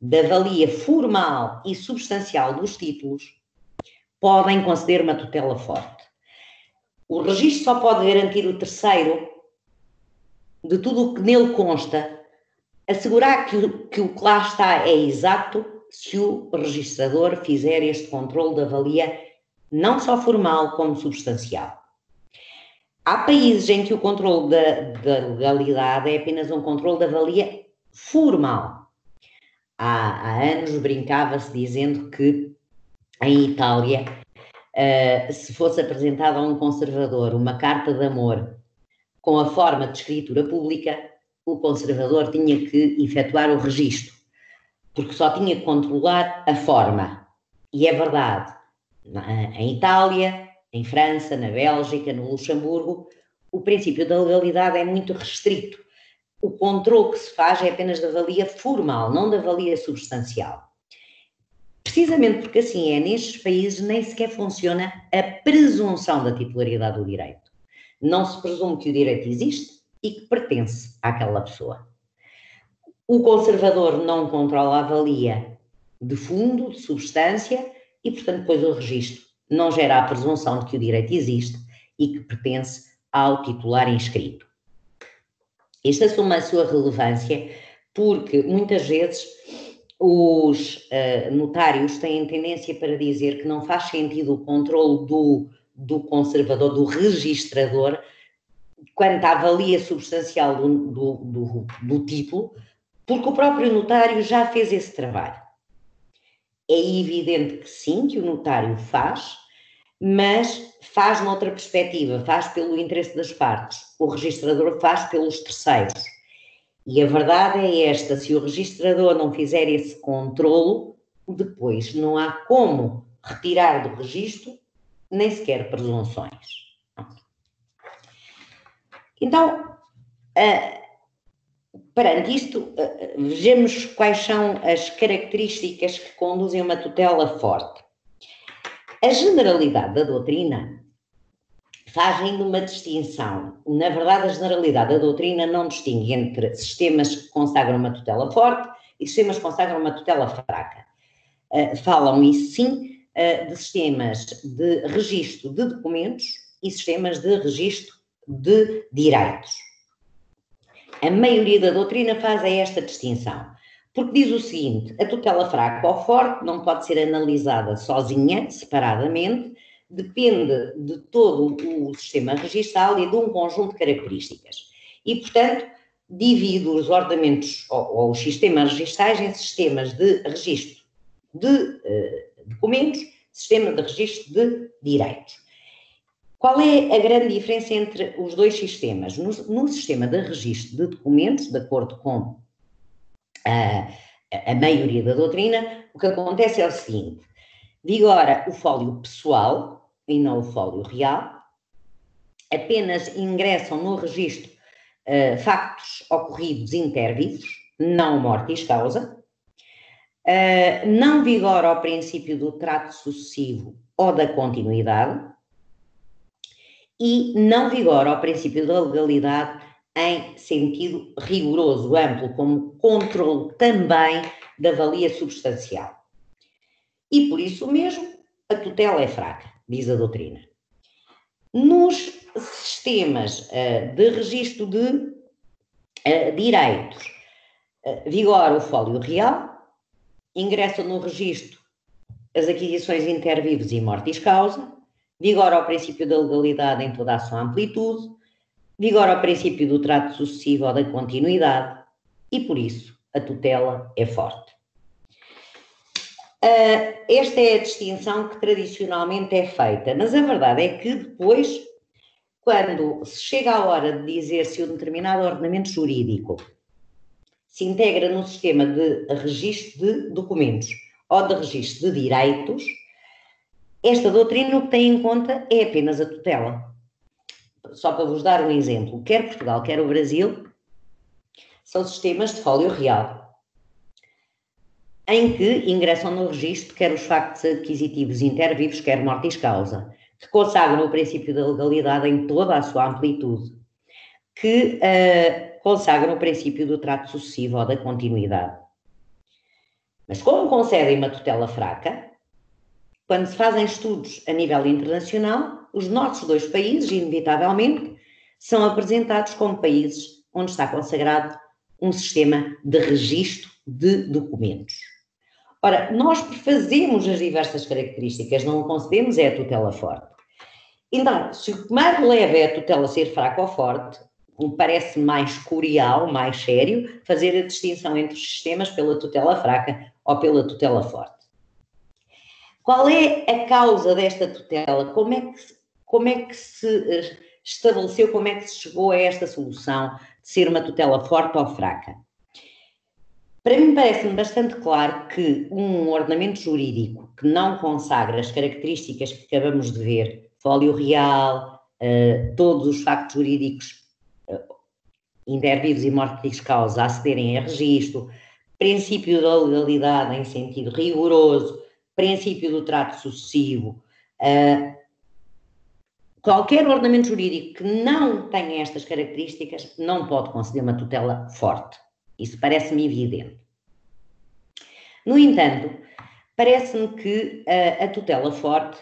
da valia formal e substancial dos títulos, podem conceder uma tutela forte. O registro só pode garantir o terceiro de tudo o que nele consta, assegurar que o que lá está é exato se o registrador fizer este controle da valia não só formal como substancial. Há países em que o controle da legalidade é apenas um controle da valia formal. Há anos brincava-se dizendo que em Itália, se fosse apresentada a um conservador uma carta de amor com a forma de escritura pública, o conservador tinha que efetuar o registro, porque só tinha que controlar a forma. E é verdade, em Itália, em França, na Bélgica, no Luxemburgo, o princípio da legalidade é muito restrito. O controle que se faz é apenas da valia formal, não da valia substancial. Precisamente porque assim é, nestes países nem sequer funciona a presunção da titularidade do direito. Não se presume que o direito existe e que pertence àquela pessoa. O conservador não controla a valia de fundo, de substância, e, portanto, depois o registro não gera a presunção de que o direito existe e que pertence ao titular inscrito. Isto assume a sua relevância porque, muitas vezes, os notários têm tendência para dizer que não faz sentido o controle do conservador, do registrador, quanto à valia substancial do título, porque o próprio notário já fez esse trabalho. É evidente que sim, que o notário faz, mas faz noutra perspectiva, faz pelo interesse das partes. O registrador faz pelos terceiros. E a verdade é esta, se o registrador não fizer esse controlo, depois não há como retirar do registro nem sequer presunções. Então, perante isto, vejamos quais são as características que conduzem a uma tutela forte. A generalidade da doutrina faz ainda uma distinção. Na verdade, a generalidade da doutrina não distingue entre sistemas que consagram uma tutela forte e sistemas que consagram uma tutela fraca. Falam, isso sim, de sistemas de registro de documentos e sistemas de registro de direitos. A maioria da doutrina faz esta distinção, porque diz o seguinte: a tutela fraca ou forte não pode ser analisada sozinha, separadamente, depende de todo o sistema registral e de um conjunto de características. E, portanto, divide os ordenamentos ou os sistemas registrais em sistemas de registro de documentos, sistema de registro de direitos. Qual é a grande diferença entre os dois sistemas? No sistema de registro de documentos, de acordo com a maioria da doutrina, o que acontece é o seguinte: vigora o fólio pessoal e não o fólio real, apenas ingressam no registro factos ocorridos inter vivos, não mortis causa, não vigora o princípio do trato sucessivo ou da continuidade e não vigora o princípio da legalidade em sentido rigoroso, amplo, como controle também da valia substancial. E por isso mesmo a tutela é fraca, diz a doutrina. Nos sistemas de registro de direitos, vigora o fólio real, ingressam no registro as aquisições inter vivos e mortis causa, vigora o princípio da legalidade em toda a sua amplitude, vigora o princípio do trato sucessivo ou da continuidade e, por isso, a tutela é forte. Esta é a distinção que tradicionalmente é feita, mas a verdade é que depois, quando se chega à hora de dizer se um determinado ordenamento jurídico se integra num sistema de registro de documentos ou de registro de direitos, esta doutrina o que tem em conta é apenas a tutela. Só para vos dar um exemplo, quer Portugal, quer o Brasil, são sistemas de fólio real, em que ingressam no registro quer os factos aquisitivos intervivos, quer mortis causa, que consagram o princípio da legalidade em toda a sua amplitude, que consagram o princípio do trato sucessivo ou da continuidade. Mas como concedem uma tutela fraca, quando se fazem estudos a nível internacional, os nossos dois países, inevitavelmente, são apresentados como países onde está consagrado um sistema de registro de documentos. Ora, nós prefazemos as diversas características, não concedemos é a tutela forte. Então, se o que mais leva é a tutela ser fraca ou forte, parece mais curial, mais sério, fazer a distinção entre os sistemas pela tutela fraca ou pela tutela forte. Qual é a causa desta tutela? Como é que se estabeleceu, como é que se chegou a esta solução de ser uma tutela forte ou fraca? Para mim parece-me bastante claro que um ordenamento jurídico que não consagra as características que acabamos de ver, fólio real, todos os factos jurídicos intervivos e mortis causa acederem a registro, princípio da legalidade em sentido rigoroso, princípio do trato sucessivo, qualquer ordenamento jurídico que não tenha estas características não pode conceder uma tutela forte. Isso parece-me evidente. No entanto, parece-me que a tutela forte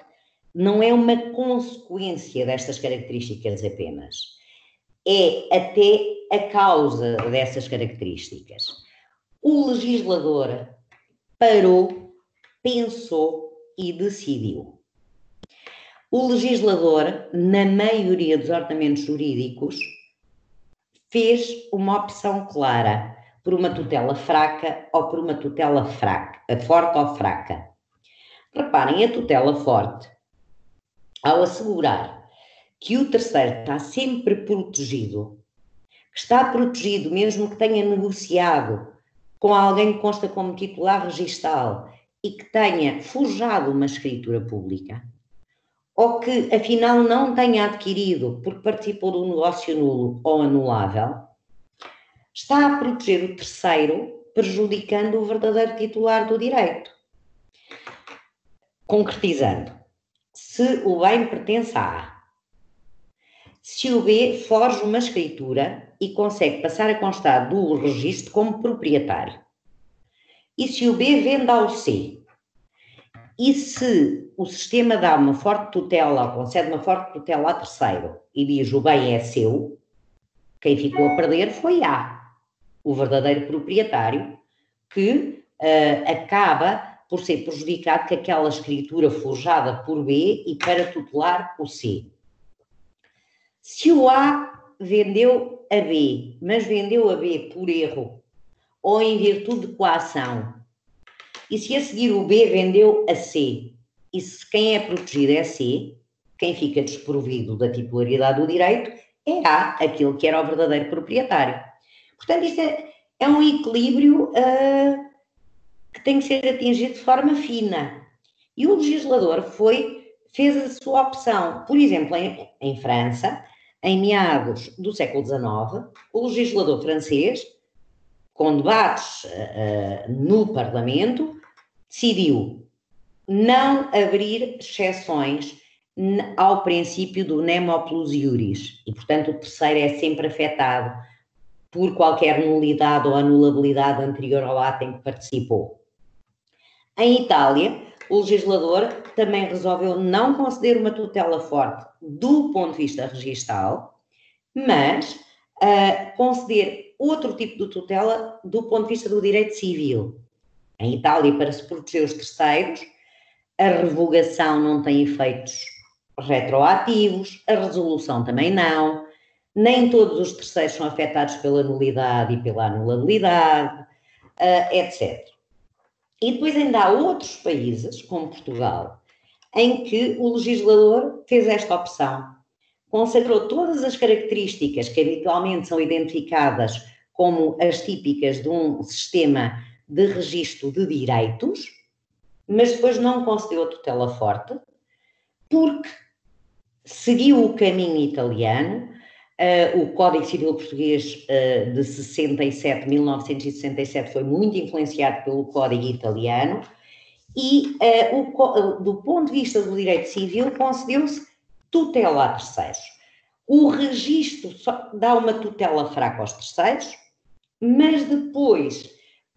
não é uma consequência destas características apenas. É até a causa dessas características. O legislador parou, pensou e decidiu. O legislador, na maioria dos ordenamentos jurídicos, fez uma opção clara por uma tutela fraca ou por uma tutela forte ou fraca. Reparem, a tutela forte, ao assegurar que o terceiro está sempre protegido, que está protegido mesmo que tenha negociado com alguém que consta como titular registal e que tenha forjado uma escritura pública, ou que afinal não tenha adquirido porque participou de um negócio nulo ou anulável, está a proteger o terceiro, prejudicando o verdadeiro titular do direito. Concretizando, se o bem pertence a A, se o B forja uma escritura e consegue passar a constar do registro como proprietário, e se o B vende ao C, e se o sistema dá uma forte tutela, ou concede uma forte tutela a terceiro e diz o bem é seu, quem ficou a perder foi A, o verdadeiro proprietário, que acaba por ser prejudicado com aquela escritura forjada por B e para tutelar o C. Se o A vendeu a B, mas vendeu a B por erro ou em virtude de coação, e se a seguir o B vendeu a C, e se quem é protegido é C, quem fica desprovido da titularidade do direito é A, aquele que era o verdadeiro proprietário. Portanto, isto é um equilíbrio tem que ser atingido de forma fina. E o legislador fez a sua opção. Por exemplo, em França, em meados do século XIX, o legislador francês, com debates no Parlamento, decidiu não abrir exceções ao princípio do nemo plus iuris. E, portanto, o terceiro é sempre afetado por qualquer nulidade ou anulabilidade anterior ao ato em que participou. Em Itália, o legislador também resolveu não conceder uma tutela forte do ponto de vista registal, mas conceder outro tipo de tutela do ponto de vista do direito civil. Em Itália, para se proteger os terceiros, a revogação não tem efeitos retroativos, a resolução também não, nem todos os terceiros são afetados pela nulidade e pela anulabilidade, etc. E depois ainda há outros países, como Portugal, em que o legislador fez esta opção. Consagrou todas as características que habitualmente são identificadas como as típicas de um sistema de registro de direitos, mas depois não concedeu a tutela forte, porque seguiu o caminho italiano. O Código Civil Português de 1967 foi muito influenciado pelo Código Italiano e, do ponto de vista do direito civil, concedeu-se tutela a terceiros. O registro só dá uma tutela fraca aos terceiros, mas depois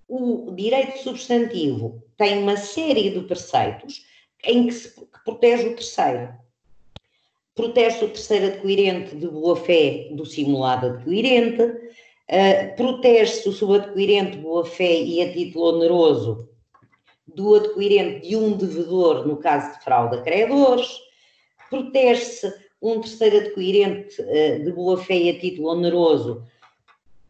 o direito substantivo tem uma série de preceitos em que protege o terceiro. Protege-se o terceiro adquirente de boa-fé do simulado adquirente, protege-se o subadquirente de boa-fé e a título oneroso do adquirente de um devedor no caso de fraude a credores, protege-se um terceiro adquirente de boa-fé e a título oneroso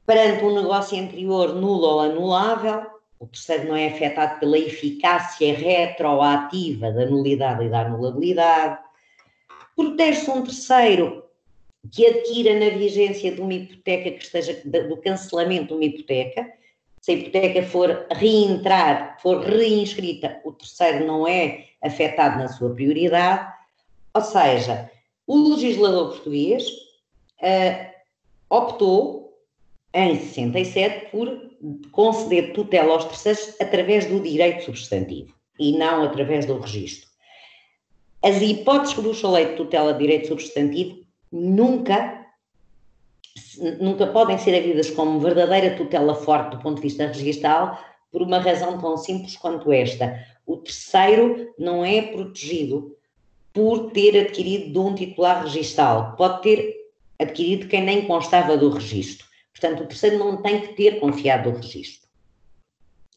perante um negócio anterior nulo ou anulável. O terceiro não é afetado pela eficácia retroativa da nulidade e da anulabilidade. Protege-se um terceiro que adquira na vigência de uma hipoteca que esteja do cancelamento de uma hipoteca. Se a hipoteca for reinscrita, o terceiro não é afetado na sua prioridade. Ou seja, o legislador português optou, em 67, por conceder tutela aos terceiros através do direito substantivo e não através do registro. As hipóteses que puxam a lei de tutela de direito substantivo nunca podem ser havidas como verdadeira tutela forte do ponto de vista registal, por uma razão tão simples quanto esta. O terceiro não é protegido por ter adquirido de um titular registal. Pode ter adquirido quem nem constava do registro. Portanto, o terceiro não tem que ter confiado do registro.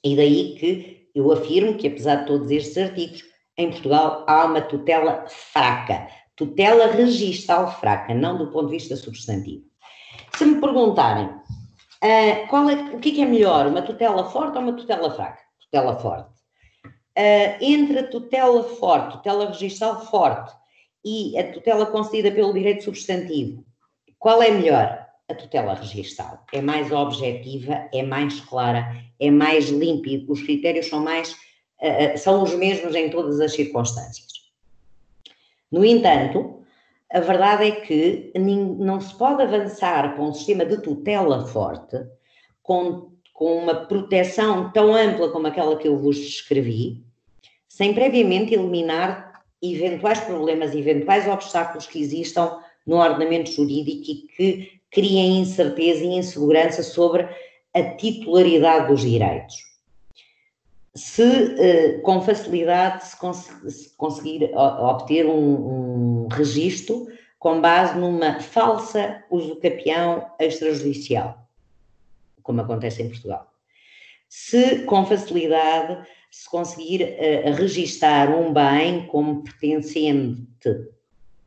E daí que eu afirmo que, apesar de todos estes artigos, em Portugal há uma tutela fraca, tutela registal fraca, não do ponto de vista substantivo. Se me perguntarem o que é melhor, uma tutela forte ou uma tutela fraca? Tutela forte. Entre a tutela forte, tutela registal forte e a tutela concedida pelo direito substantivo, qual é melhor? A tutela registal. É mais objetiva, é mais clara, é mais límpida, os critérios são os mesmos em todas as circunstâncias. No entanto, a verdade é que não se pode avançar com um sistema de tutela forte, com uma proteção tão ampla como aquela que eu vos descrevi, sem previamente eliminar eventuais problemas, eventuais obstáculos que existam no ordenamento jurídico e que criem incerteza e insegurança sobre a titularidade dos direitos. Se com facilidade se conseguir obter um registro com base numa falsa usucapião extrajudicial, como acontece em Portugal. Se com facilidade se conseguir registar um bem como pertencente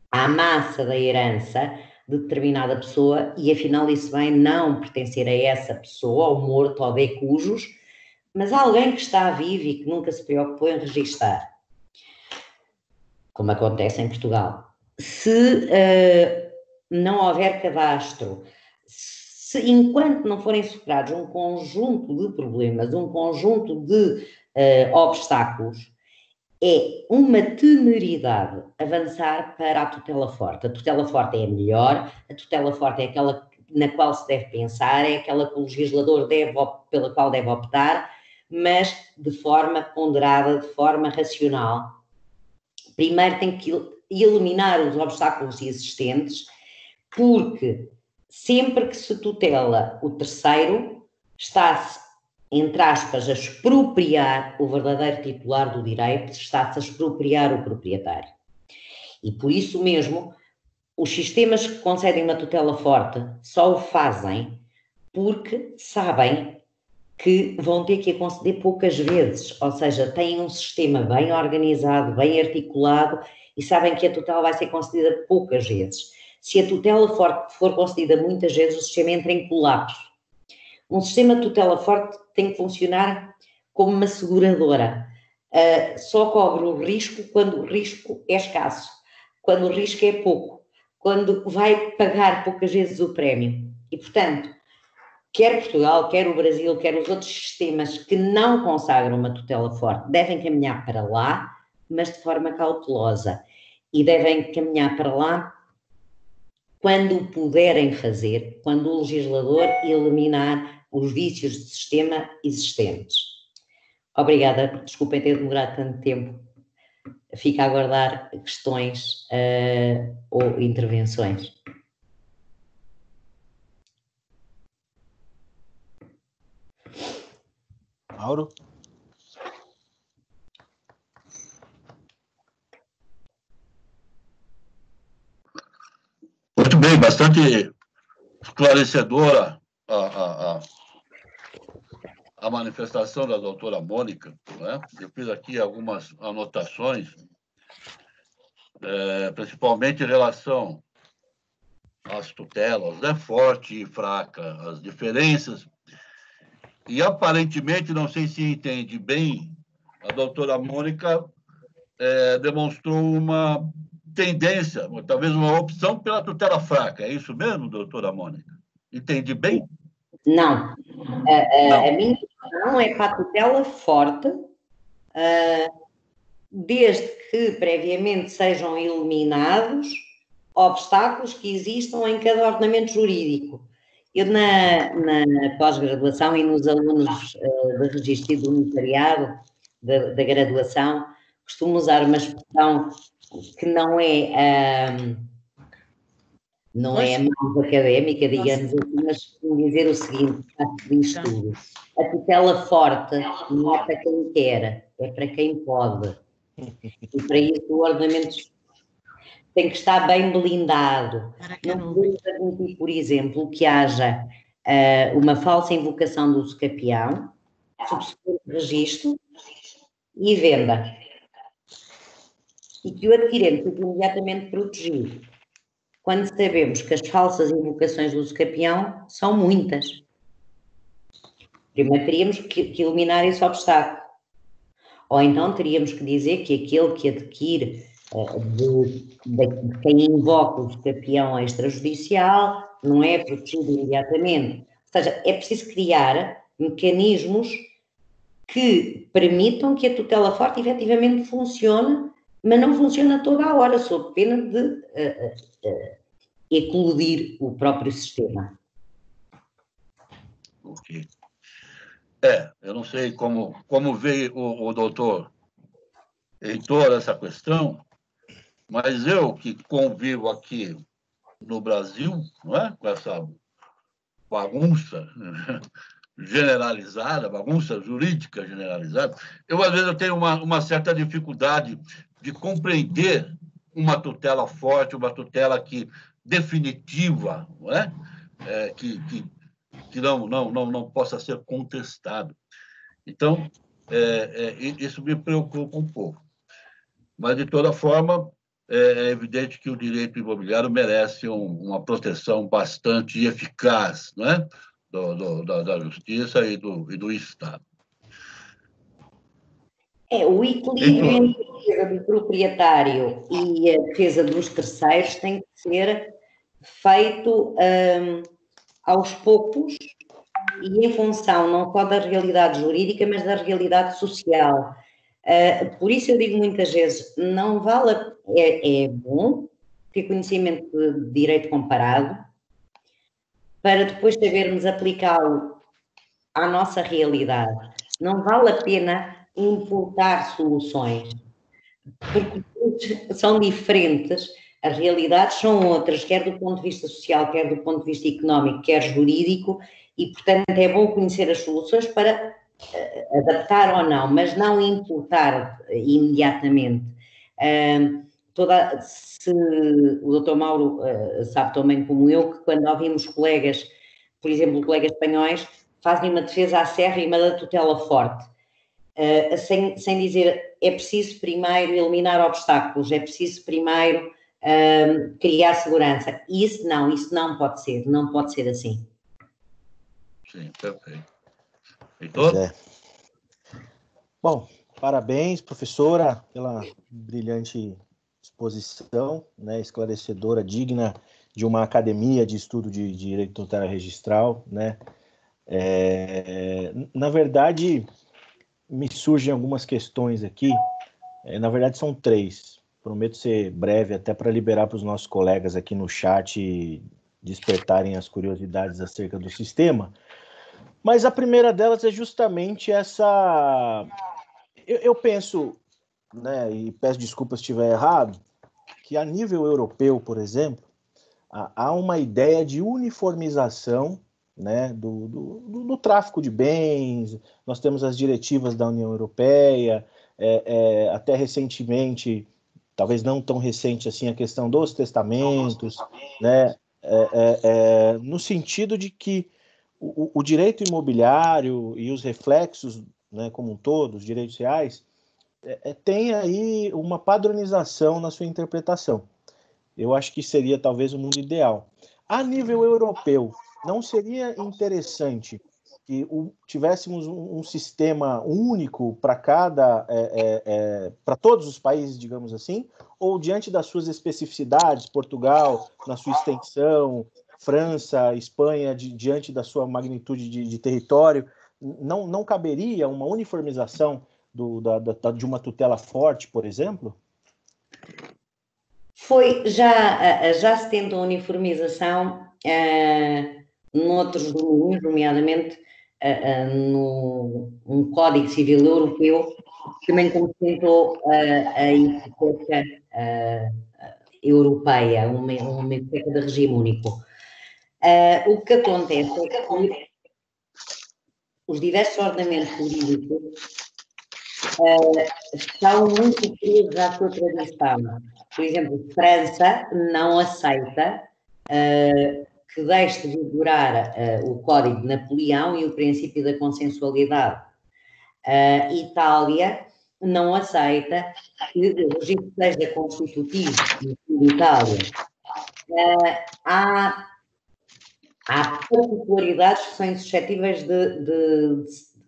à massa da herança de determinada pessoa e afinal esse bem não pertencer a essa pessoa, ao morto ou decujus, mas há alguém que está vivo e que nunca se preocupou em registar, como acontece em Portugal. Se não houver cadastro, enquanto não forem superados um conjunto de problemas, um conjunto de obstáculos, é uma temeridade avançar para a tutela forte. A tutela forte é a melhor, a tutela forte é aquela na qual se deve pensar, é aquela que o legislador pela qual deve optar, mas de forma ponderada, de forma racional. Primeiro tem que eliminar os obstáculos existentes, porque sempre que se tutela o terceiro, está-se, entre aspas, a expropriar o verdadeiro titular do direito, está-se a expropriar o proprietário. E por isso mesmo, os sistemas que concedem uma tutela forte só o fazem porque sabem que vão ter que a conceder poucas vezes, ou seja, têm um sistema bem organizado, bem articulado e sabem que a tutela vai ser concedida poucas vezes. Se a tutela forte for concedida muitas vezes, o sistema entra em colapso. Um sistema de tutela forte tem que funcionar como uma seguradora. Só cobre o risco quando o risco é escasso, quando o risco é pouco, quando vai pagar poucas vezes o prémio. E, portanto, quer Portugal, quer o Brasil, quer os outros sistemas que não consagram uma tutela forte, devem caminhar para lá, mas de forma cautelosa. E devem caminhar para lá quando o puderem fazer, quando o legislador eliminar os vícios de sistema existentes. Obrigada, desculpem ter demorado tanto tempo. Fico a aguardar questões ou intervenções. Mauro? Muito bem, bastante esclarecedora a manifestação da doutora Mônica, né? Eu fiz aqui algumas anotações, principalmente em relação às tutelas, né? Forte e fraca, as diferenças. E, aparentemente, não sei se entende bem, a doutora Mônica demonstrou uma tendência, talvez uma opção pela tutela fraca. É isso mesmo, doutora Mônica? Entendi bem? Não. Não. A minha opção é para a tutela forte, desde que previamente sejam eliminados obstáculos que existam em cada ordenamento jurídico. Eu, na pós-graduação e nos alunos de registro e do notariado da graduação, costumo usar uma expressão que não é mais académica, digamos assim, mas costumo dizer o seguinte, diz tudo. A tutela forte não é para quem quer, é para quem pode. E para isso o ordenamento tem que estar bem blindado. Não podemos admitir, por exemplo, que haja uma falsa invocação do usucapião, subsequente registro e venda. E que o adquirente fique imediatamente protegido. Quando sabemos que as falsas invocações do usucapião são muitas. Primeiro teríamos que eliminar esse obstáculo. Ou então teríamos que dizer que aquele que adquire de quem invoca o usucapião extrajudicial não é protegido imediatamente. Ou seja, é preciso criar mecanismos que permitam que a tutela forte efetivamente funcione, mas não funciona toda a hora, sob pena de eclodir o próprio sistema. Ok. Eu não sei como veio o doutor Heitor essa questão, mas eu que convivo aqui no Brasil, não é? Com essa bagunça generalizada, bagunça jurídica generalizada, às vezes eu tenho uma certa dificuldade de compreender uma tutela forte, uma tutela definitiva, não é? Que não possa ser contestado. Então, isso me preocupa um pouco. Mas, de toda forma, é evidente que o direito imobiliário merece uma proteção bastante eficaz, não é? Da Justiça e do Estado. O equilíbrio entre a defesa do proprietário e a defesa dos terceiros tem que ser feito aos poucos e em função não só da realidade jurídica, mas da realidade social. Por isso eu digo muitas vezes, não vale, é bom ter conhecimento de direito comparado, para depois sabermos aplicá-lo à nossa realidade. Não vale a pena importar soluções, porque são diferentes, as realidades são outras, quer do ponto de vista social, quer do ponto de vista económico, quer jurídico, e, portanto, é bom conhecer as soluções para adaptar ou não, mas não importar imediatamente. Se o Dr. Mauro sabe também como eu, que quando ouvimos colegas, por exemplo, colegas espanhóis, fazem uma defesa acérrima da tutela forte, sem dizer é preciso primeiro eliminar obstáculos, é preciso primeiro criar segurança. E isso não pode ser assim. Sim, perfeito. Heitor? É. Bom, parabéns, professora, pela brilhante exposição, né, esclarecedora, digna de uma academia de estudo de direito tributário registral, né? Na verdade, me surgem algumas questões aqui. Na verdade, são 3. Prometo ser breve, até para liberar para os nossos colegas aqui no chat despertarem as curiosidades acerca do sistema. Mas a primeira delas é justamente essa... Eu penso, né, e peço desculpas se estiver errado, que a nível europeu, por exemplo, há uma ideia de uniformização, né, do tráfico de bens. Nós temos as diretivas da União Europeia, até recentemente, talvez não tão recente assim, a questão dos testamentos, né, no sentido de que o direito imobiliário e os reflexos, né, como um todo, os direitos reais, tem aí uma padronização na sua interpretação. Eu acho que seria talvez o mundo ideal. A nível europeu, não seria interessante que tivéssemos um sistema único para para todos os países, digamos assim, ou diante das suas especificidades, Portugal, na sua extensão, França, Espanha, diante da sua magnitude de território, não caberia uma uniformização de uma tutela forte, por exemplo? Já se tenta a uniformização noutros domínios, nomeadamente num Código Civil Europeu, também como se tentou a hipoteca europeia, uma hipoteca de regime único. O que acontece é que os diversos ordenamentos jurídicos estão muito presos à sua tradição. Por exemplo, França não aceita que deixe de vigorar o Código de Napoleão e o princípio da consensualidade. Itália não aceita que o registro seja constitutivo na Itália. Há particularidades que são suscetíveis de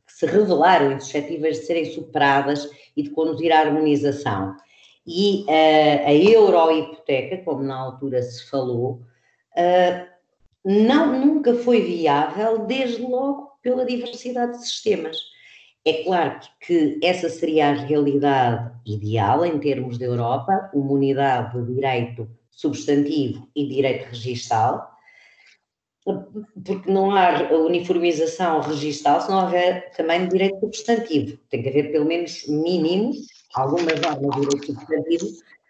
se revelaram insuscetíveis de serem superadas e de conduzir à harmonização. E a eurohipoteca, como na altura se falou, nunca foi viável, desde logo pela diversidade de sistemas. É claro que essa seria a realidade ideal em termos de Europa, uma unidade de direito substantivo e direito registal, porque não há uniformização registal se não houver também direito substantivo. Tem que haver pelo menos mínimo algumas normas de direito substantivo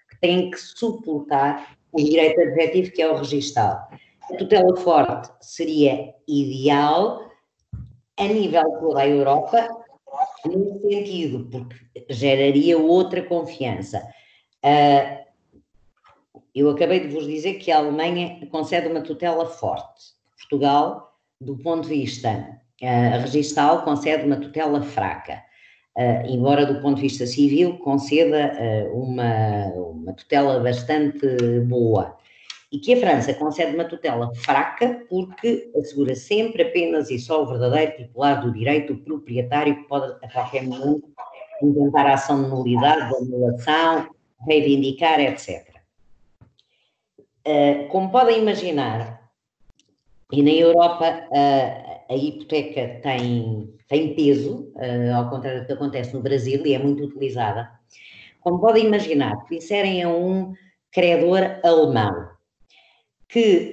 que têm que suportar o direito adjetivo, que é o registal. A tutela forte seria ideal a nível de toda a Europa, nesse sentido, porque geraria outra confiança. Eu acabei de vos dizer que a Alemanha concede uma tutela forte. Portugal, do ponto de vista registal, concede uma tutela fraca. Embora do ponto de vista civil conceda uma tutela bastante boa. E que a França concede uma tutela fraca porque assegura sempre, apenas e só o verdadeiro titular do direito, o proprietário, que pode a qualquer momento intentar a ação de nulidade, de anulação, reivindicar, etc. Como podem imaginar, e na Europa a hipoteca tem peso, ao contrário do que acontece no Brasil, e é muito utilizada. Como podem imaginar, se disserem a um credor alemão que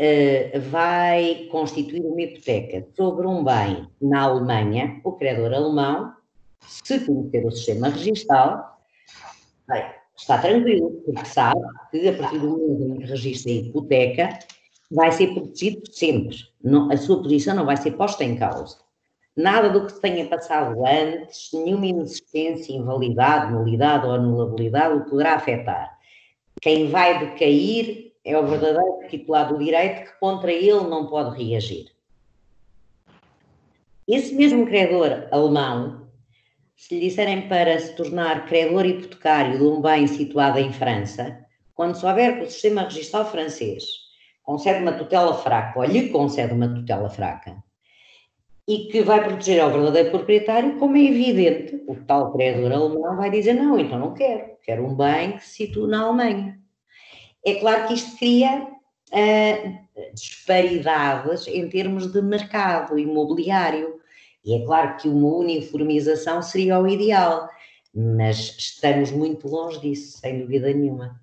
vai constituir uma hipoteca sobre um bem na Alemanha, o credor alemão, se conhecer o sistema registral, bem, está tranquilo, porque sabe que a partir do momento em que registra a hipoteca, vai ser protegido sempre. Não, a sua posição não vai ser posta em causa. Nada do que se tenha passado antes, nenhuma inexistência, invalidade, nulidade ou anulabilidade o poderá afetar. Quem vai decair é o verdadeiro titular do direito, que contra ele não pode reagir. Esse mesmo credor alemão, se lhe disserem para se tornar credor hipotecário de um bem situado em França, quando souber que o sistema registral francês concede uma tutela fraca, ou lhe concede uma tutela fraca, e que vai proteger ao verdadeiro proprietário, como é evidente, o tal credor alemão vai dizer, não, então não quero um bem que se situa na Alemanha. É claro que isto cria disparidades em termos de mercado imobiliário, e é claro que uma uniformização seria o ideal, mas estamos muito longe disso, sem dúvida nenhuma.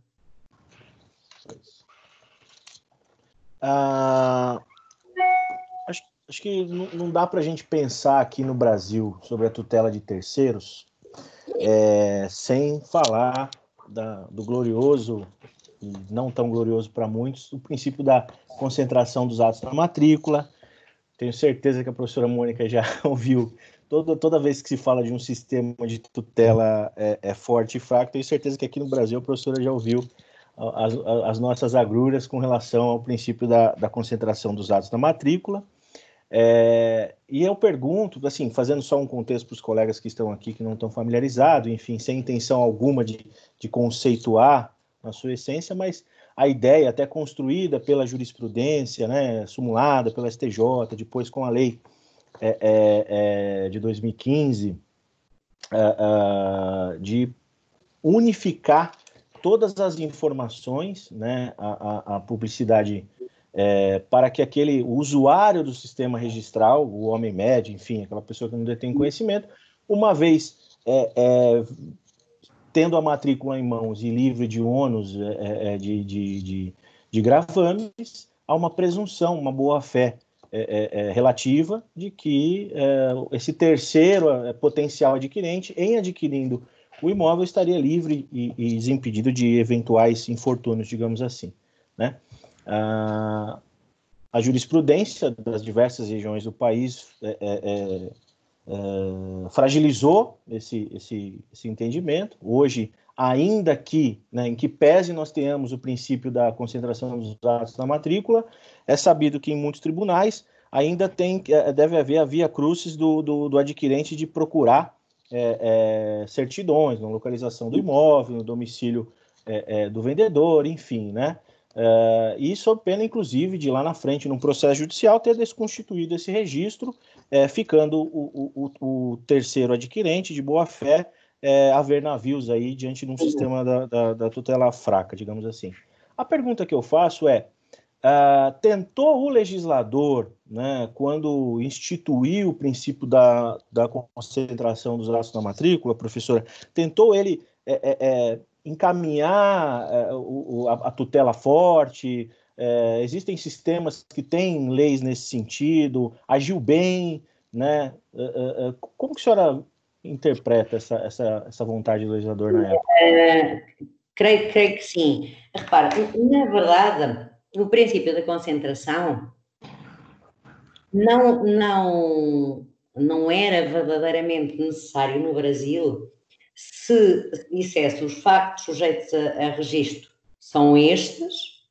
Acho que não dá para a gente pensar aqui no Brasil sobre a tutela de terceiros sem falar do glorioso, e não tão glorioso para muitos, o princípio da concentração dos atos na matrícula. Tenho certeza que a professora Mônica já ouviu, toda vez que se fala de um sistema de tutela forte e fraco, tenho certeza que aqui no Brasil a professora já ouviu as nossas agruras com relação ao princípio da concentração dos atos na matrícula. E eu pergunto, assim, fazendo só um contexto para os colegas que estão aqui, que não estão familiarizados, enfim, sem intenção alguma de conceituar na sua essência, mas a ideia até construída pela jurisprudência, né, sumulada pela STJ, depois com a lei de 2015, de unificar todas as informações, né, a publicidade, para que o usuário do sistema registral, o homem médio, enfim, aquela pessoa que não detém conhecimento, uma vez tendo a matrícula em mãos e livre de ônus de gravames, há uma presunção, uma boa-fé relativa de que esse terceiro potencial adquirente, em adquirindo o imóvel, estaria livre e desimpedido de eventuais infortúnios, digamos assim, né? A jurisprudência das diversas regiões do país fragilizou esse entendimento. Hoje, ainda que, né, em que pese nós tenhamos o princípio da concentração dos atos na matrícula, é sabido que em muitos tribunais ainda deve haver a via crucis do adquirente de procurar certidões na localização do imóvel, no domicílio do vendedor, enfim, né? E sob pena, inclusive, de lá na frente, num processo judicial, ter desconstituído esse registro, ficando o terceiro adquirente de boa-fé haver navios aí diante de um sistema da tutela fraca, digamos assim. A pergunta que eu faço tentou o legislador, né, quando instituiu o princípio da concentração dos atos na matrícula, professora, tentou ele encaminhar a tutela forte? Existem sistemas que têm leis nesse sentido, agiu bem, né? Como que a senhora interpreta essa vontade do legislador na época? Creio que sim. Repara, na verdade, o princípio da concentração não era verdadeiramente necessário no Brasil se dissesse os factos sujeitos a registro são estes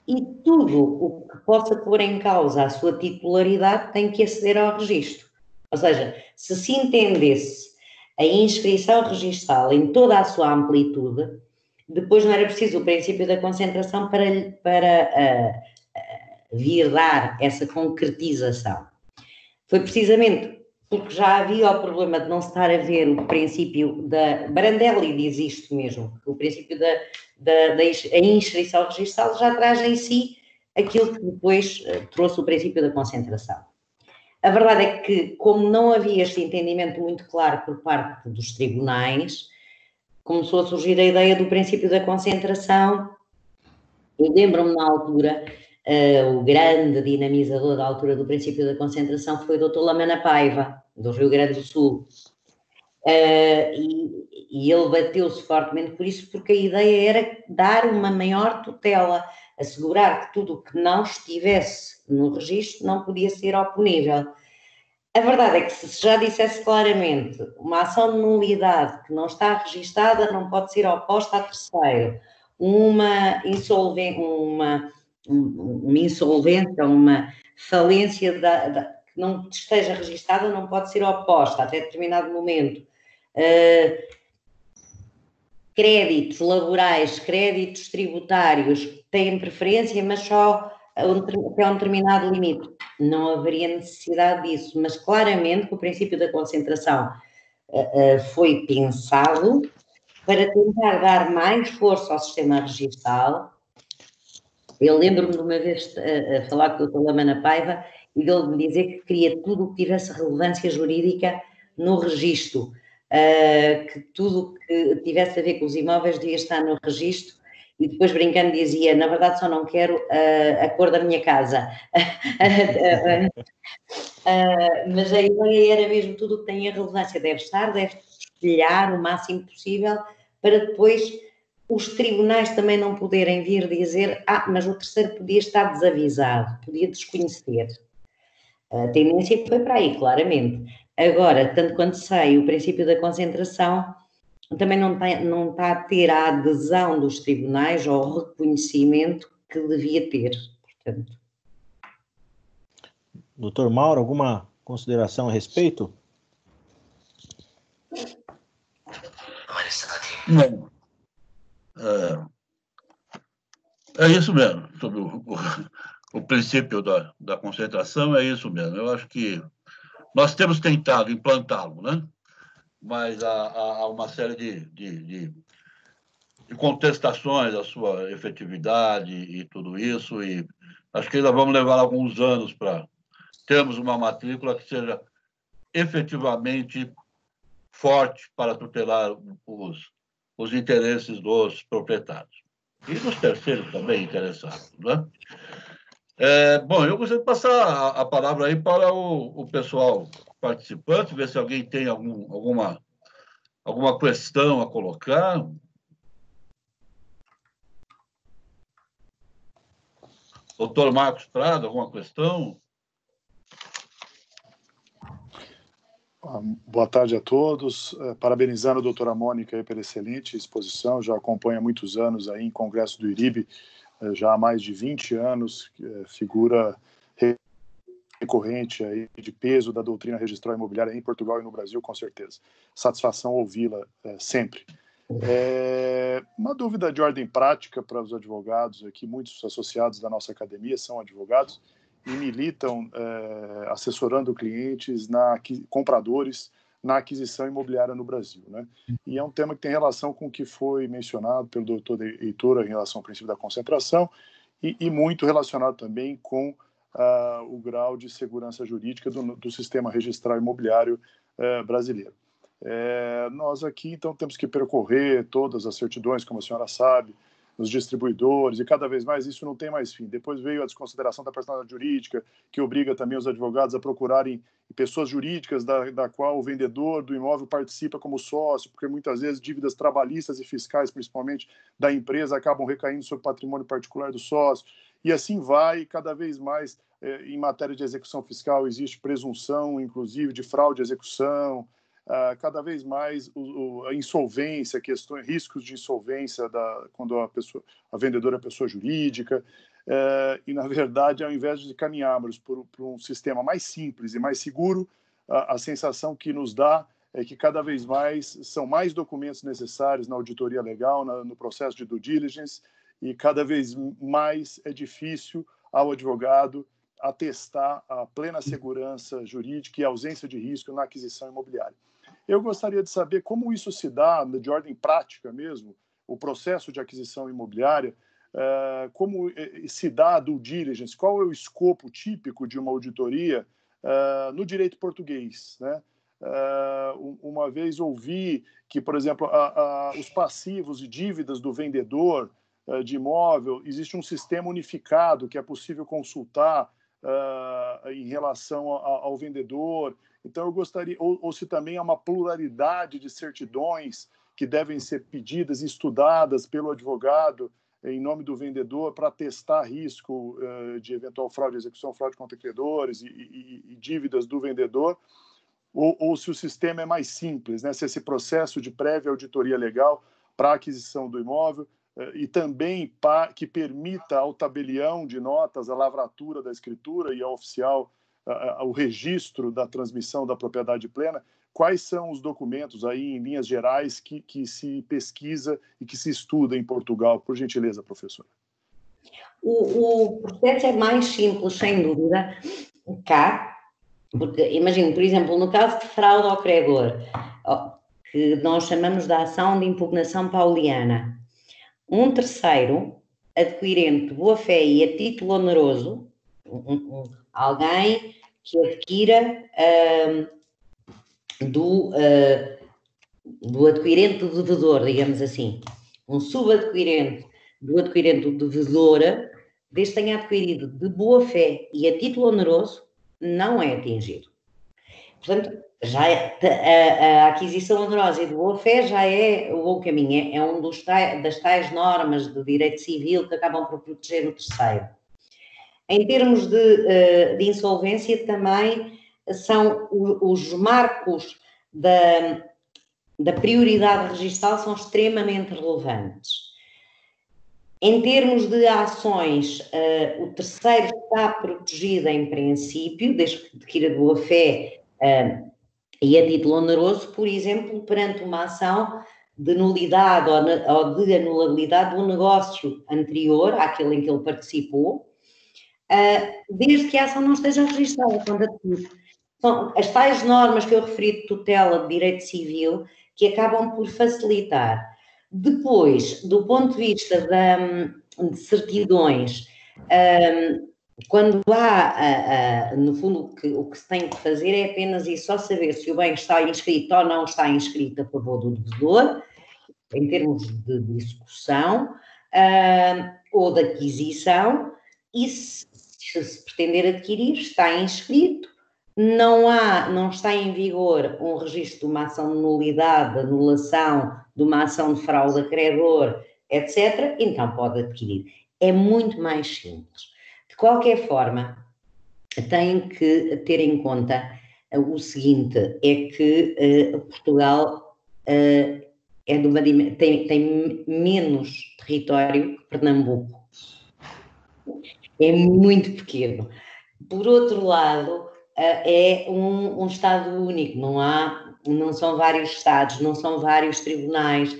e tudo o que possa pôr em causa a sua titularidade tem que aceder ao registro. Ou seja, se entendesse a inscrição registral em toda a sua amplitude, depois não era preciso o princípio da concentração para vir dar essa concretização. Foi precisamente porque já havia o problema de não se estar a ver o princípio da... Brandelli diz isto mesmo, o princípio da inscrição registral já traz em si aquilo que depois trouxe o princípio da concentração. A verdade é que, como não havia este entendimento muito claro por parte dos tribunais, começou a surgir a ideia do princípio da concentração. Eu lembro-me na altura, o grande dinamizador da altura do princípio da concentração foi o Dr. Lamana Paiva, do Rio Grande do Sul. E ele bateu-se fortemente por isso, porque a ideia era dar uma maior tutela, assegurar que tudo o que não estivesse no registro não podia ser oponível. A verdade é que se já dissesse claramente uma ação de nulidade que não está registada não pode ser oposta a terceiro, uma insolvência, uma falência que não esteja registada não pode ser oposta até determinado momento. Créditos laborais, créditos tributários têm preferência, mas só até um determinado limite. Não haveria necessidade disso, mas claramente que o princípio da concentração foi pensado para tentar dar mais força ao sistema registal. Eu lembro-me de uma vez a falar com o Dr. Lamana Paiva e dele me dizer que queria tudo o que tivesse relevância jurídica no registro, que tudo o que tivesse a ver com os imóveis devia estar no registro, e depois brincando dizia, na verdade só não quero a cor da minha casa. Mas a ideia era mesmo tudo o que tenha relevância deve espelhar o máximo possível para depois os tribunais também não poderem vir dizer mas o terceiro podia estar desavisado, podia desconhecer. A tendência foi para aí, claramente. Agora, tanto quanto sei, o princípio da concentração também não está a ter a adesão dos tribunais ou o reconhecimento que devia ter, portanto. Doutor Mauro, alguma consideração a respeito? Não. É isso mesmo. Sobre o princípio da concentração, é isso mesmo. Eu acho que nós temos tentado implantá-lo, né? Mas há uma série de contestações à sua efetividade e tudo isso, e acho que ainda vamos levar alguns anos para termos uma matrícula que seja efetivamente forte para tutelar os interesses dos proprietários. E dos terceiros também interessados, né? Bom, eu gostaria de passar a palavra aí para o pessoal participante, ver se alguém tem alguma questão a colocar. Doutor Marcos Prado, alguma questão? Boa tarde a todos. Parabenizando a doutora Mônica aí pela excelente exposição. Já acompanha há muitos anos aí em Congresso do IRIB, já há mais de 20 anos, figura recorrente aí de peso da doutrina registral imobiliária em Portugal e no Brasil, com certeza. Satisfação ouvi-la sempre. Uma dúvida de ordem prática para os advogados aqui, muitos associados da nossa academia são advogados e militam assessorando clientes, compradores, na aquisição imobiliária no Brasil, né? E é um tema que tem relação com o que foi mencionado pelo doutor Heitor em relação ao princípio da concentração e muito relacionado também com o grau de segurança jurídica do sistema registral imobiliário brasileiro. Nós aqui, então, temos que percorrer todas as certidões, como a senhora sabe, nos distribuidores, e cada vez mais isso não tem mais fim. Depois veio a desconsideração da personalidade jurídica, que obriga também os advogados a procurarem pessoas jurídicas da qual o vendedor do imóvel participa como sócio, porque muitas vezes dívidas trabalhistas e fiscais, principalmente da empresa, acabam recaindo sobre o patrimônio particular do sócio. E assim vai, cada vez mais, em matéria de execução fiscal, existe presunção, inclusive, de fraude de execução. Cada vez mais a insolvência, riscos de insolvência quando a vendedora é pessoa jurídica, e, na verdade, ao invés de caminharmos por um sistema mais simples e mais seguro, a sensação que nos dá é que cada vez mais são mais documentos necessários na auditoria legal, no processo de due diligence, e cada vez mais é difícil ao advogado atestar a plena segurança jurídica e ausência de risco na aquisição imobiliária. Eu gostaria de saber como isso se dá, de ordem prática mesmo, o processo de aquisição imobiliária, como se dá a due diligence, qual é o escopo típico de uma auditoria no direito português, né? Uma vez ouvi que, por exemplo, os passivos e dívidas do vendedor de imóvel, existe um sistema unificado que é possível consultar em relação ao vendedor. Então, eu gostaria, ou se também há uma pluralidade de certidões que devem ser pedidas e estudadas pelo advogado em nome do vendedor para testar risco de eventual fraude, execução, fraude contra credores e dívidas do vendedor, ou se o sistema é mais simples, né? Se esse processo de prévia auditoria legal para a aquisição do imóvel e também que permita ao tabelião de notas, a lavratura da escritura e ao oficial o registro da transmissão da propriedade plena. Quais são os documentos aí, em linhas gerais, que se pesquisa e que se estuda em Portugal? Por gentileza, professora. O processo é mais simples, sem dúvida, cá, porque, imagino, por exemplo, no caso de fraude ao credor, que nós chamamos de ação de impugnação pauliana, um terceiro, adquirente de boa-fé e a título oneroso, alguém que adquira do adquirente do devedor, digamos assim, um subadquirente do adquirente do devedor, desde que tenha adquirido de boa-fé e a título oneroso, não é atingido. Portanto, já a aquisição onerosa e de boa-fé já é o bom caminho, é um das tais normas do direito civil que acabam por proteger o terceiro. Em termos de insolvência, também são os marcos da prioridade registral são extremamente relevantes. Em termos de ações, o terceiro está protegido em princípio, desde que adquira de boa-fé e a título oneroso, por exemplo, perante uma ação de nulidade ou de anulabilidade do negócio anterior àquele em que ele participou, desde que a ação não esteja registrada quando adquire. São as tais normas que eu referi de tutela de direito civil que acabam por facilitar. Depois, do ponto de vista de certidões, quando há, no fundo, o que se tem que fazer é apenas isso, só saber se o bem está inscrito ou não está inscrito a favor do devedor, em termos de execução ou de aquisição, e se pretender adquirir, está inscrito, não está em vigor um registro de uma ação de nulidade, de anulação, de uma ação de fraude a credor, etc., então pode adquirir. É muito mais simples. De qualquer forma, tem que ter em conta o seguinte, é que Portugal tem menos território que Pernambuco. É muito pequeno. Por outro lado, é um Estado único, não são vários Estados, não são vários tribunais,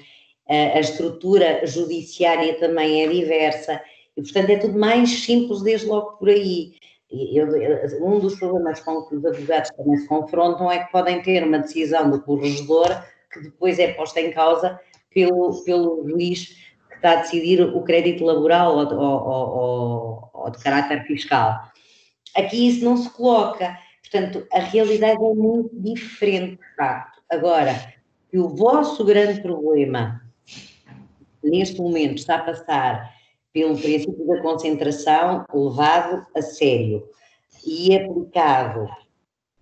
a estrutura judiciária também é diversa e, portanto, é tudo mais simples desde logo por aí. Um dos problemas com que os advogados também se confrontam é que podem ter uma decisão do corregedor que depois é posta em causa pelo juiz que está a decidir o crédito laboral ou de caráter fiscal. Aqui isso não se coloca. Portanto, a realidade é muito diferente, de facto. Agora, que o vosso grande problema, neste momento, está a passar pelo princípio da concentração levado a sério e aplicado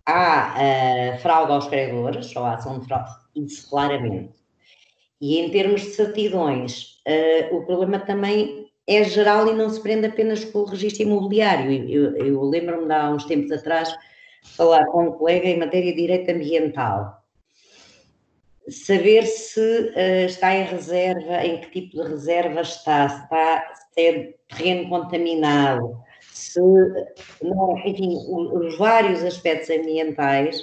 à fraude aos credores, ou à ação de fraude, isso claramente. E em termos de certidões, o problema também é geral e não se prende apenas com o registro imobiliário. Eu lembro-me de há uns tempos atrás falar com um colega em matéria de direito ambiental. Saber se está em reserva, em que tipo de reserva está, se é terreno contaminado, enfim, os vários aspectos ambientais,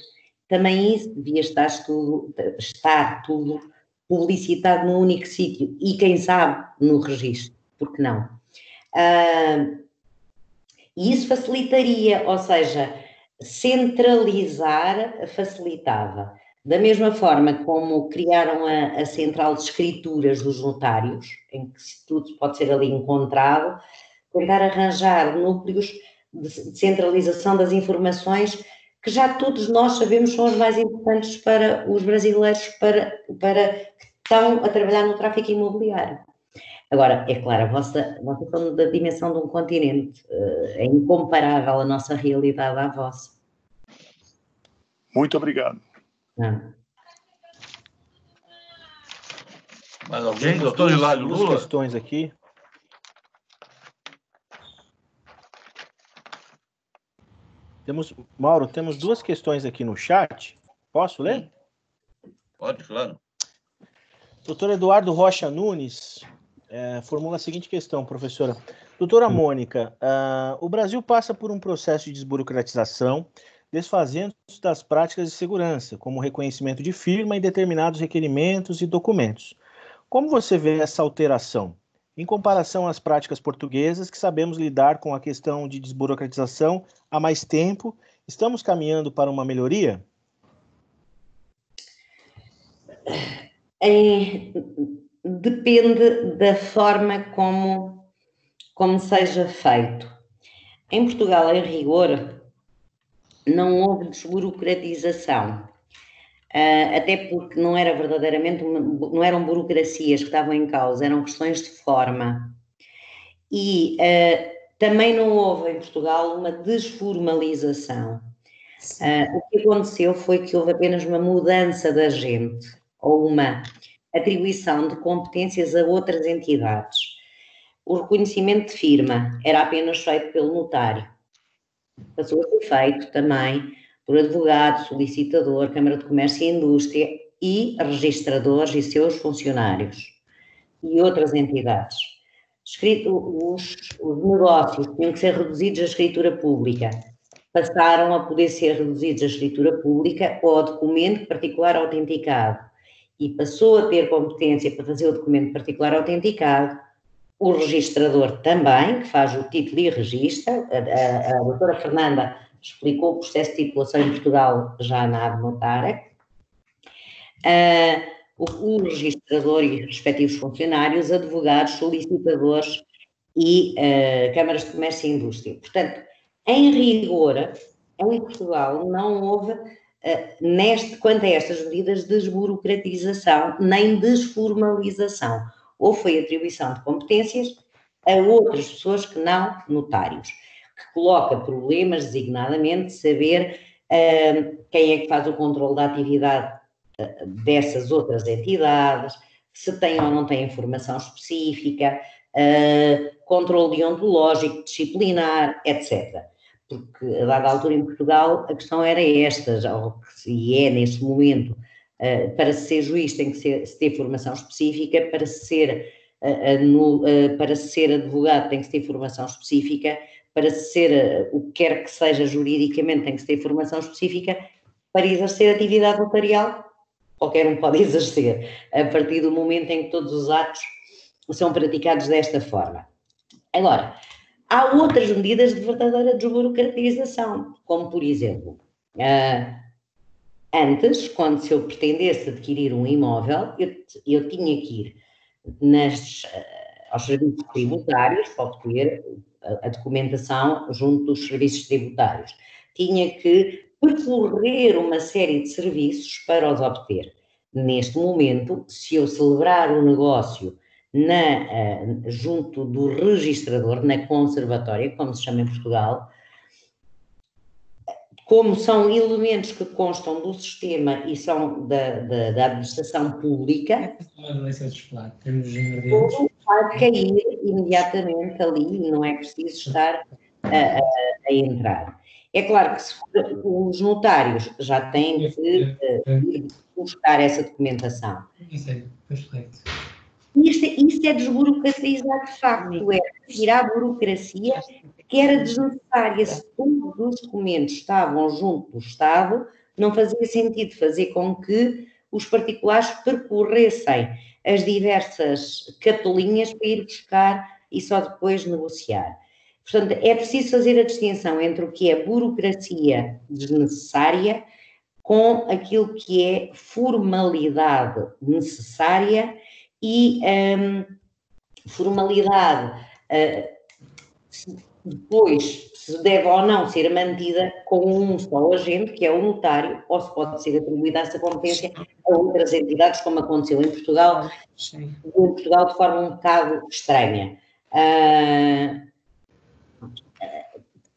também isso devia estar tudo publicitado num único sítio e, quem sabe, no registro, porque não? E isso facilitaria, ou seja, centralizar facilitava. Da mesma forma como criaram a central de escrituras dos notários, em que tudo pode ser ali encontrado, tentar arranjar núcleos de centralização das informações que já todos nós sabemos são os mais importantes para os brasileiros que estão a trabalhar no tráfico imobiliário. Agora, é claro, a vossa questão da dimensão de um continente é incomparável a nossa realidade à vossa. Muito obrigado. Mais alguém? Doutor Hilário Lula? Duas questões aqui. Mauro, temos duas questões aqui no chat. Posso ler? Pode, claro. Doutor Eduardo Rocha Nunes formula a seguinte questão, professora. Doutora Mônica, o Brasil passa por um processo de desburocratização, desfazendo-se das práticas de segurança, como o reconhecimento de firma em determinados requerimentos e documentos. Como você vê essa alteração? Em comparação às práticas portuguesas, que sabemos lidar com a questão de desburocratização há mais tempo, estamos caminhando para uma melhoria? Depende da forma como seja feito. Em Portugal, em rigor, não houve desburocratização. Até porque não era verdadeiramente, não eram burocracias que estavam em causa, eram questões de forma. E também não houve em Portugal uma desformalização. O que aconteceu foi que houve apenas uma mudança de agente, ou uma atribuição de competências a outras entidades. O reconhecimento de firma era apenas feito pelo notário. Passou a ser feito também por advogado, solicitador, Câmara de Comércio e Indústria e registradores e seus funcionários e outras entidades. Os negócios tinham que ser reduzidos à escritura pública, passaram a poder ser reduzidos à escritura pública ou ao documento particular autenticado e passou a ter competência para fazer o documento particular autenticado, o registrador também, que faz o título e registra. A doutora Fernanda explicou o processo de titulação em Portugal já na Adnotária. O registrador e os respectivos funcionários, advogados, solicitadores e câmaras de comércio e indústria. Portanto, em rigor, em Portugal não houve, quanto a estas medidas, desburocratização nem desformalização. Ou foi atribuição de competências a outras pessoas que não notários, que coloca problemas, designadamente, saber quem é que faz o controle da atividade dessas outras entidades, se tem ou não tem informação específica, controle deontológico, disciplinar, etc. Porque, a dada altura em Portugal, a questão era esta, e é neste momento, para ser juiz tem que se ter formação específica, para ser advogado tem que se ter formação específica, para ser o que quer que seja juridicamente tem que se ter formação específica, para exercer atividade notarial, qualquer um pode exercer, a partir do momento em que todos os atos são praticados desta forma. Agora, há outras medidas de verdadeira desburocratização, como, por exemplo, antes, quando se eu pretendesse adquirir um imóvel, eu tinha que ir aos serviços tributários para obter a documentação junto dos serviços tributários. Tinha que percorrer uma série de serviços para os obter. Neste momento, se eu celebrar o negócio junto do registrador, na conservatória, como se chama em Portugal, como são elementos que constam do sistema e são da administração pública, vai cair imediatamente ali, não é preciso estar a entrar. É claro que os notários já têm que ir buscar essa documentação. Isso é desburocratizar de facto, é tirar a burocracia que era desnecessária. Se todos os documentos estavam junto do Estado, não fazia sentido fazer com que os particulares percorressem as diversas capelinhas para ir buscar e só depois negociar. Portanto, é preciso fazer a distinção entre o que é burocracia desnecessária com aquilo que é formalidade necessária e formalidade depois se deve ou não ser mantida com um só agente, que é o notário, ou se pode ser atribuída essa competência a outras entidades, como aconteceu em Portugal, de forma um bocado estranha.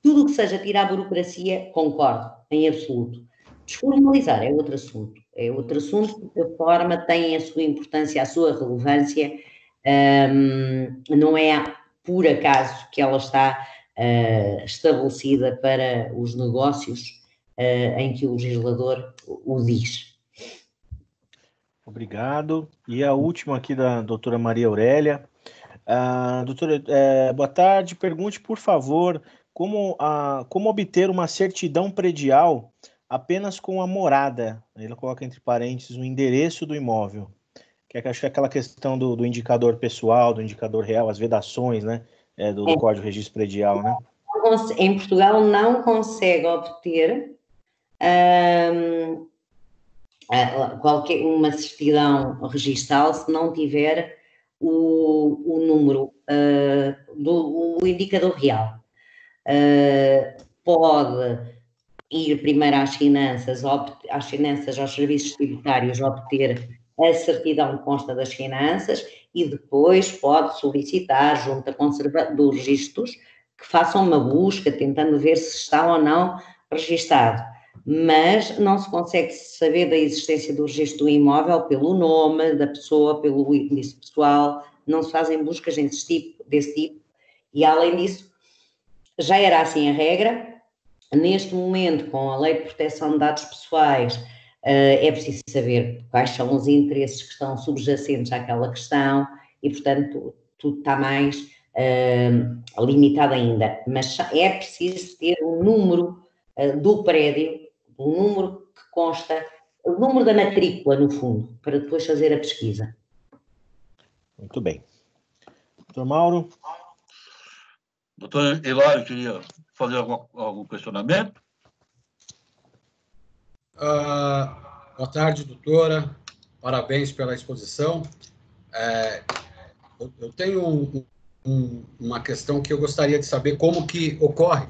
Tudo o que seja tirar a burocracia, concordo, em absoluto. Desformalizar é outro assunto. É outro assunto porque a forma tem a sua importância, a sua relevância. Não é por acaso que ela está estabelecida para os negócios em que o legislador o diz. Obrigado. E a última aqui da doutora Maria Aurélia. Doutora, boa tarde. Pergunte, por favor, como obter uma certidão predial apenas com a morada. Ele coloca entre parênteses o endereço do imóvel. Acho que é aquela questão do indicador pessoal, do indicador real, as vedações, né? Do Código de Registro Predial, né? Em Portugal não consegue obter qualquer uma certidão registal se não tiver o número do indicador real. Pode ir primeiro às finanças, aos serviços tributários, obter a certidão que consta das finanças e depois pode solicitar junto dos registros que façam uma busca tentando ver se está ou não registado. Mas não se consegue saber da existência do registro do imóvel pelo nome da pessoa, pelo índice pessoal, não se fazem buscas desse tipo. E além disso, já era assim a regra. Neste momento, com a Lei de Proteção de Dados Pessoais, é preciso saber quais são os interesses que estão subjacentes àquela questão e, portanto, tudo está mais limitado ainda. Mas é preciso ter o número do prédio, o número que consta, o número da matrícula, no fundo, para depois fazer a pesquisa. Muito bem. Doutor Mauro? Doutor Hilário, queria fazer algum questionamento? Boa tarde, doutora. Parabéns pela exposição. Eu tenho uma questão que eu gostaria de saber como que ocorre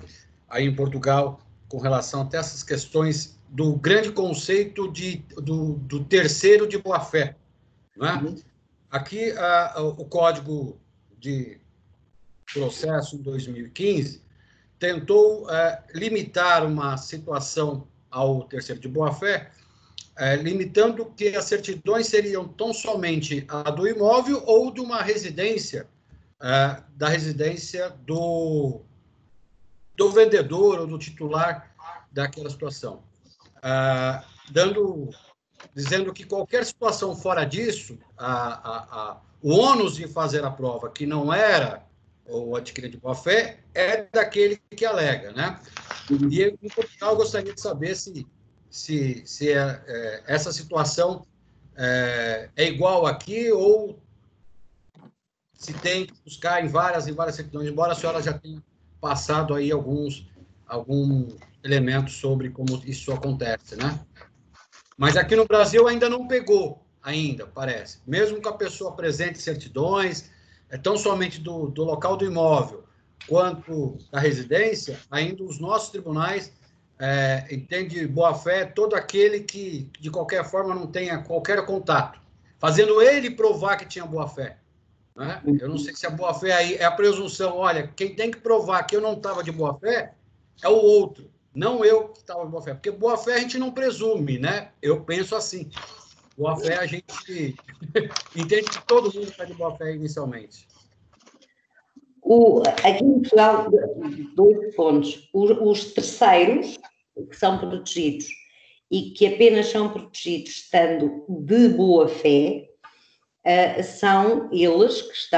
aí em Portugal com relação a essas questões do grande conceito do terceiro de boa-fé, não é? Aqui, o Código de Processo, em 2015, tentou limitar uma situação ao terceiro de boa-fé, limitando que as certidões seriam tão somente a do imóvel ou de uma residência, da residência do vendedor ou do titular daquela situação. Dizendo que qualquer situação fora disso, o ônus de fazer a prova, que não era o adquirente de boa-fé, é daquele que alega, né? E em Portugal eu gostaria de saber se essa situação é igual aqui ou se tem que buscar em várias certidões, embora a senhora já tenha passado aí alguns elementos sobre como isso acontece, né? Mas aqui no Brasil ainda não pegou, parece. Mesmo que a pessoa apresente certidões, tão somente do local do imóvel quanto da residência, ainda os nossos tribunais entendem boa-fé todo aquele que, de qualquer forma, não tenha qualquer contato, fazendo ele provar que tinha boa-fé. Né? Eu não sei se a boa-fé aí é a presunção, olha, quem tem que provar que eu não estava de boa-fé é o outro, não eu que estava de boa-fé, porque boa-fé a gente não presume, né? Eu penso assim, boa-fé a gente entende que todo mundo está de boa-fé inicialmente. Aqui em Portugal, 2 pontos. Os terceiros, que são protegidos e que apenas são protegidos estando de boa-fé, são eles que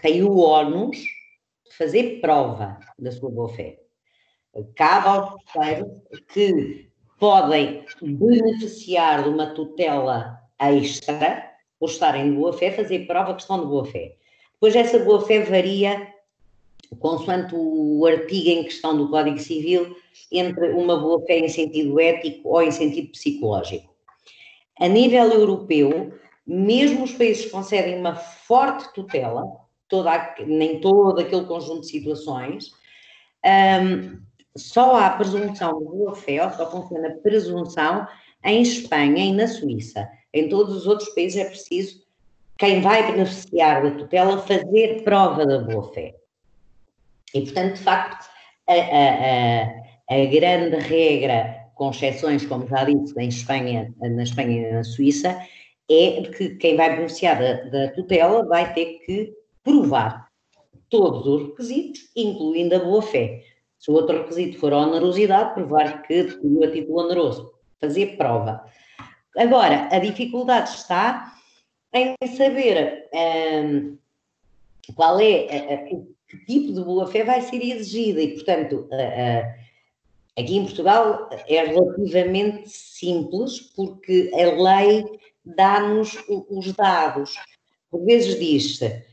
têm o ónus de fazer prova da sua boa-fé. Cabe aos terceiros que podem beneficiar de uma tutela extra, por estarem de boa-fé, fazer prova que estão de boa-fé. Depois essa boa-fé varia, consoante o artigo em questão do Código Civil, entre uma boa-fé em sentido ético ou em sentido psicológico. A nível europeu, mesmo os países que concedem uma forte tutela, nem todo aquele conjunto de situações, só há presunção de boa-fé, ou só funciona a presunção em Espanha e na Suíça. Em todos os outros países é preciso quem vai beneficiar da tutela fazer prova da boa-fé. E, portanto, de facto, a grande regra, com exceções, como já disse, na Espanha e na Suíça, é que quem vai beneficiar da tutela vai ter que provar todos os requisitos, incluindo a boa-fé. Se o outro requisito for a onerosidade, provar que adquiriu a título oneroso. Fazer prova. Agora, a dificuldade está em saber qual é que tipo de boa-fé vai ser exigida e, portanto, aqui em Portugal é relativamente simples porque a lei dá-nos os dados. Por vezes diz-se,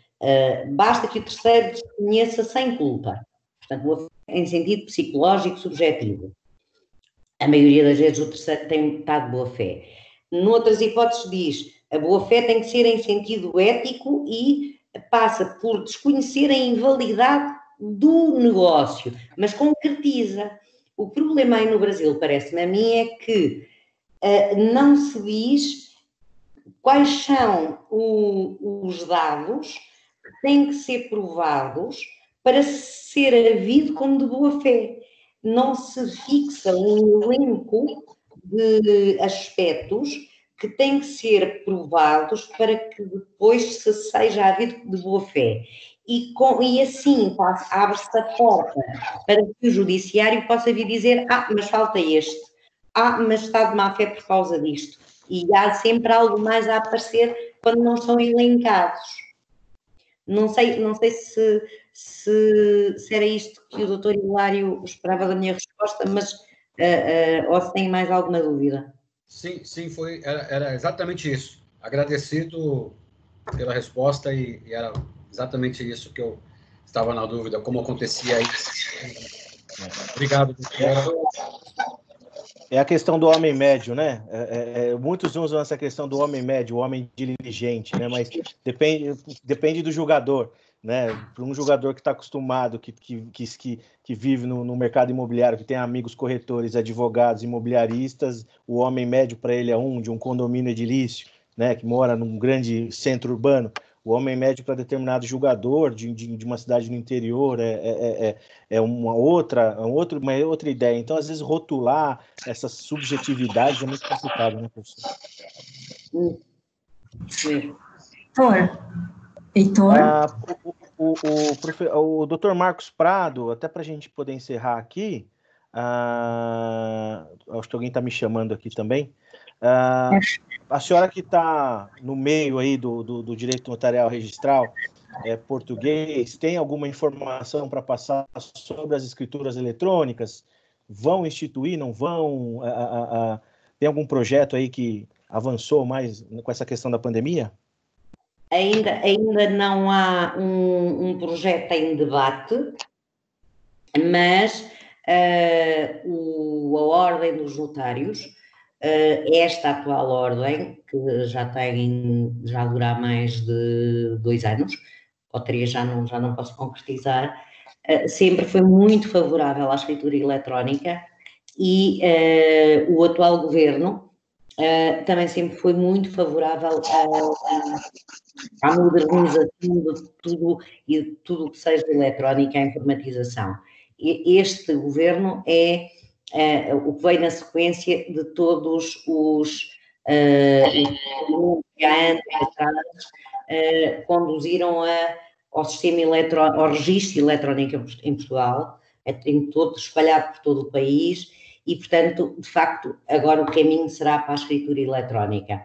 basta que o terceiro desconheça sem culpa. Portanto, boa-fé em sentido psicológico subjetivo. A maioria das vezes o terceiro tem metade de boa-fé. Noutras hipóteses diz, a boa-fé tem que ser em sentido ético e passa por desconhecer a invalidade do negócio, mas concretiza. O problema aí no Brasil, parece-me a mim, é que não se diz quais são os dados que têm que ser provados para ser havido como de boa-fé. Não se fixa um elenco de aspectos que têm que ser provados para que depois se seja havido de boa-fé. E assim abre-se a porta para que o judiciário possa vir dizer mas falta este, mas está de má-fé por causa disto. E há sempre algo mais a aparecer quando não são elencados. Não sei se era isto que o Dr. Hilário esperava da minha resposta, mas ou se tem mais alguma dúvida. Sim, era exatamente isso. Agradecido pela resposta e era exatamente isso que eu estava na dúvida, como acontecia isso. Obrigado, doutora. É a questão do homem médio, né? Muitos usam essa questão do homem médio, o homem diligente, né? Mas depende do jogador, né? Para um jogador que está acostumado, que vive no mercado imobiliário, que tem amigos corretores, advogados, imobiliaristas, o homem médio para ele é de um condomínio edilício, né? Que mora num grande centro urbano. O homem médio para determinado jogador de uma cidade no interior é uma outra ideia. Então, às vezes, rotular essas subjetividades é muito complicado, né, professor? Heitor? O doutor Marcos Prado, até para a gente poder encerrar aqui, acho que alguém está me chamando aqui também. A senhora que está no meio aí do direito notarial registral português, tem alguma informação para passar sobre as escrituras eletrônicas? Vão instituir, não vão? Tem algum projeto aí que avançou mais com essa questão da pandemia? Ainda não há um projeto em debate, mas a Ordem dos Notários, esta atual ordem, que já dura mais de 2 anos, ou 3, já não posso concretizar, sempre foi muito favorável à escritura eletrónica e o atual governo também sempre foi muito favorável à modernização de tudo e de tudo o que seja eletrónica, à informatização. Este governo é o que veio na sequência de todos os que há anos atrás conduziram ao sistema ao registro eletrónico em Portugal, todo espalhado por todo o país e, portanto, de facto, agora o caminho será para a escritura eletrónica,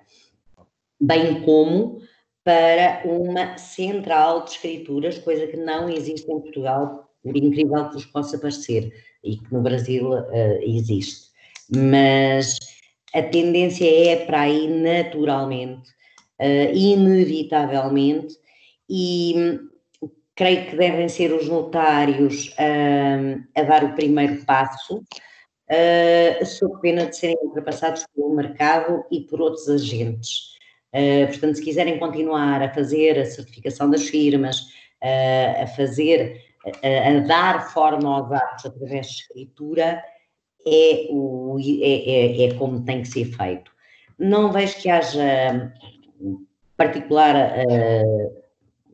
bem como para uma central de escrituras, coisa que não existe em Portugal, por incrível que vos possa parecer, e que no Brasil existe. Mas a tendência é para aí naturalmente, inevitavelmente, e creio que devem ser os notários a dar o primeiro passo, sob pena de serem ultrapassados pelo mercado e por outros agentes. Portanto, se quiserem continuar a fazer a certificação das firmas, a fazer, a dar forma aos atos através de escritura, é como tem que ser feito. Não vejo que haja particular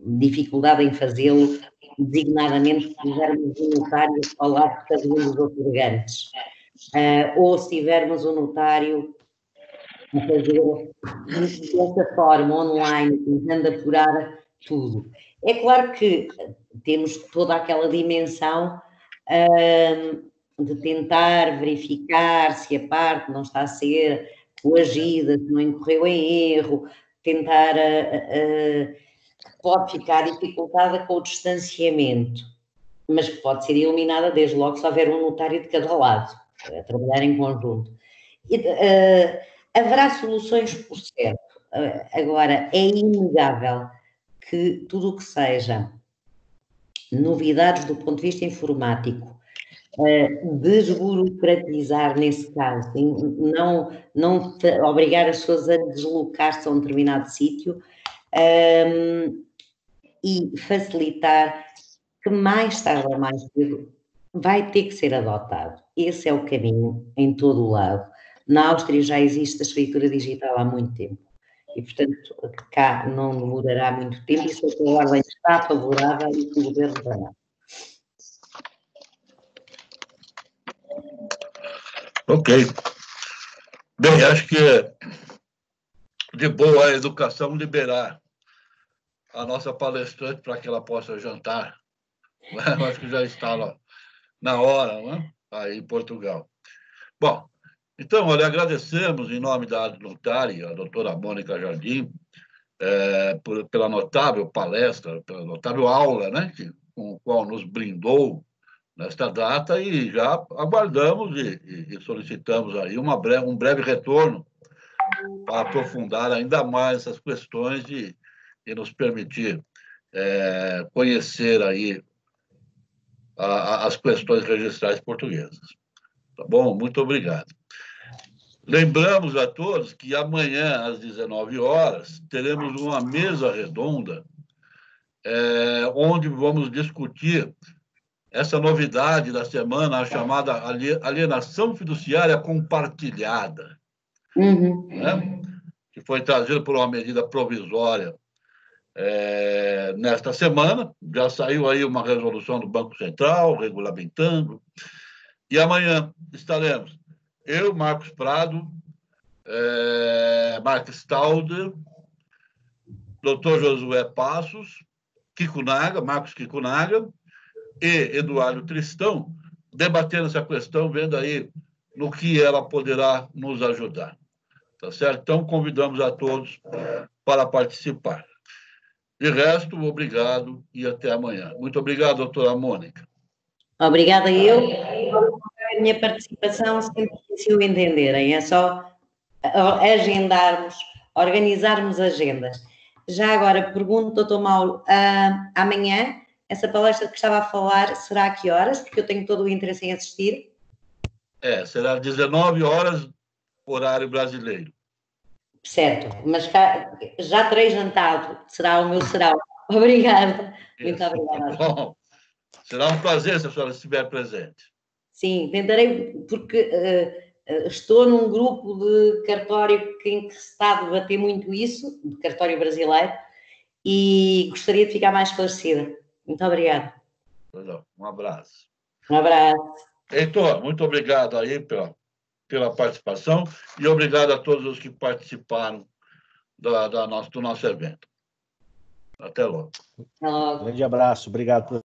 dificuldade em fazê-lo, designadamente se tivermos um notário ao lado de cada um dos otorgantes, ou se tivermos um notário a fazer dessa forma, online, tentando apurar tudo. É claro que temos toda aquela dimensão de tentar verificar se a parte não está a ser coagida, se não incorreu em erro, tentar pode ficar dificultada com o distanciamento, mas que pode ser eliminada desde logo se houver um notário de cada lado, a trabalhar em conjunto. Haverá soluções por certo. Agora, é inegável que tudo o que seja novidades do ponto de vista informático, desburocratizar nesse caso, não obrigar as pessoas a deslocar-se a um determinado sítio, e facilitar, que mais tarde ou mais cedo vai ter que ser adotado. Esse é o caminho em todo o lado. Na Áustria já existe a escritura digital há muito tempo e, portanto, cá não demorará muito tempo e se a ordem está favorável e o governo dará. Ok. Bem, acho que é de boa a educação liberar a nossa palestrante para que ela possa jantar. Eu acho que já está na hora, né? Aí em Portugal. Bom, então, olha, agradecemos em nome da notária, a doutora Mônica Jardim, pela notável palestra, pela notável aula, né? Com o qual nos brindou nesta data e já aguardamos e solicitamos aí um breve retorno para aprofundar ainda mais essas questões e nos permitir conhecer aí as questões registrais portuguesas. Tá bom? Muito obrigado. Lembramos a todos que amanhã, às 19 horas, teremos uma mesa redonda onde vamos discutir essa novidade da semana, a chamada alienação fiduciária compartilhada, né? Que foi trazida por uma medida provisória nesta semana. Já saiu aí uma resolução do Banco Central regulamentando. E amanhã estaremos eu, Marcos Prado, Mark Stalder, Dr. Josué Passos, Marcos Kikunaga e Eduardo Tristão, debatendo essa questão, vendo aí no que ela poderá nos ajudar. Tá certo? Então, convidamos a todos para participar. De resto, obrigado e até amanhã. Muito obrigado, doutora Mônica. Obrigada eu. A minha participação sempre que se o entenderem. É só agendarmos, organizarmos agendas. Já agora, pergunto, doutor Mauro, amanhã, essa palestra que estava a falar, será a que horas? Porque eu tenho todo o interesse em assistir. Será às 19 horas, horário brasileiro. Certo, mas já terei jantado, será o meu serão. Obrigada. Muito obrigada. Bom, será um prazer se a senhora estiver presente. Sim, tentarei, porque estou num grupo de cartório em que se está a debater muito isso, de cartório brasileiro, e gostaria de ficar mais esclarecida. Muito obrigada. Um abraço. Um abraço. Heitor, muito obrigado aí pela participação e obrigado a todos os que participaram do nosso evento. Até logo. Até logo. Grande abraço, obrigado por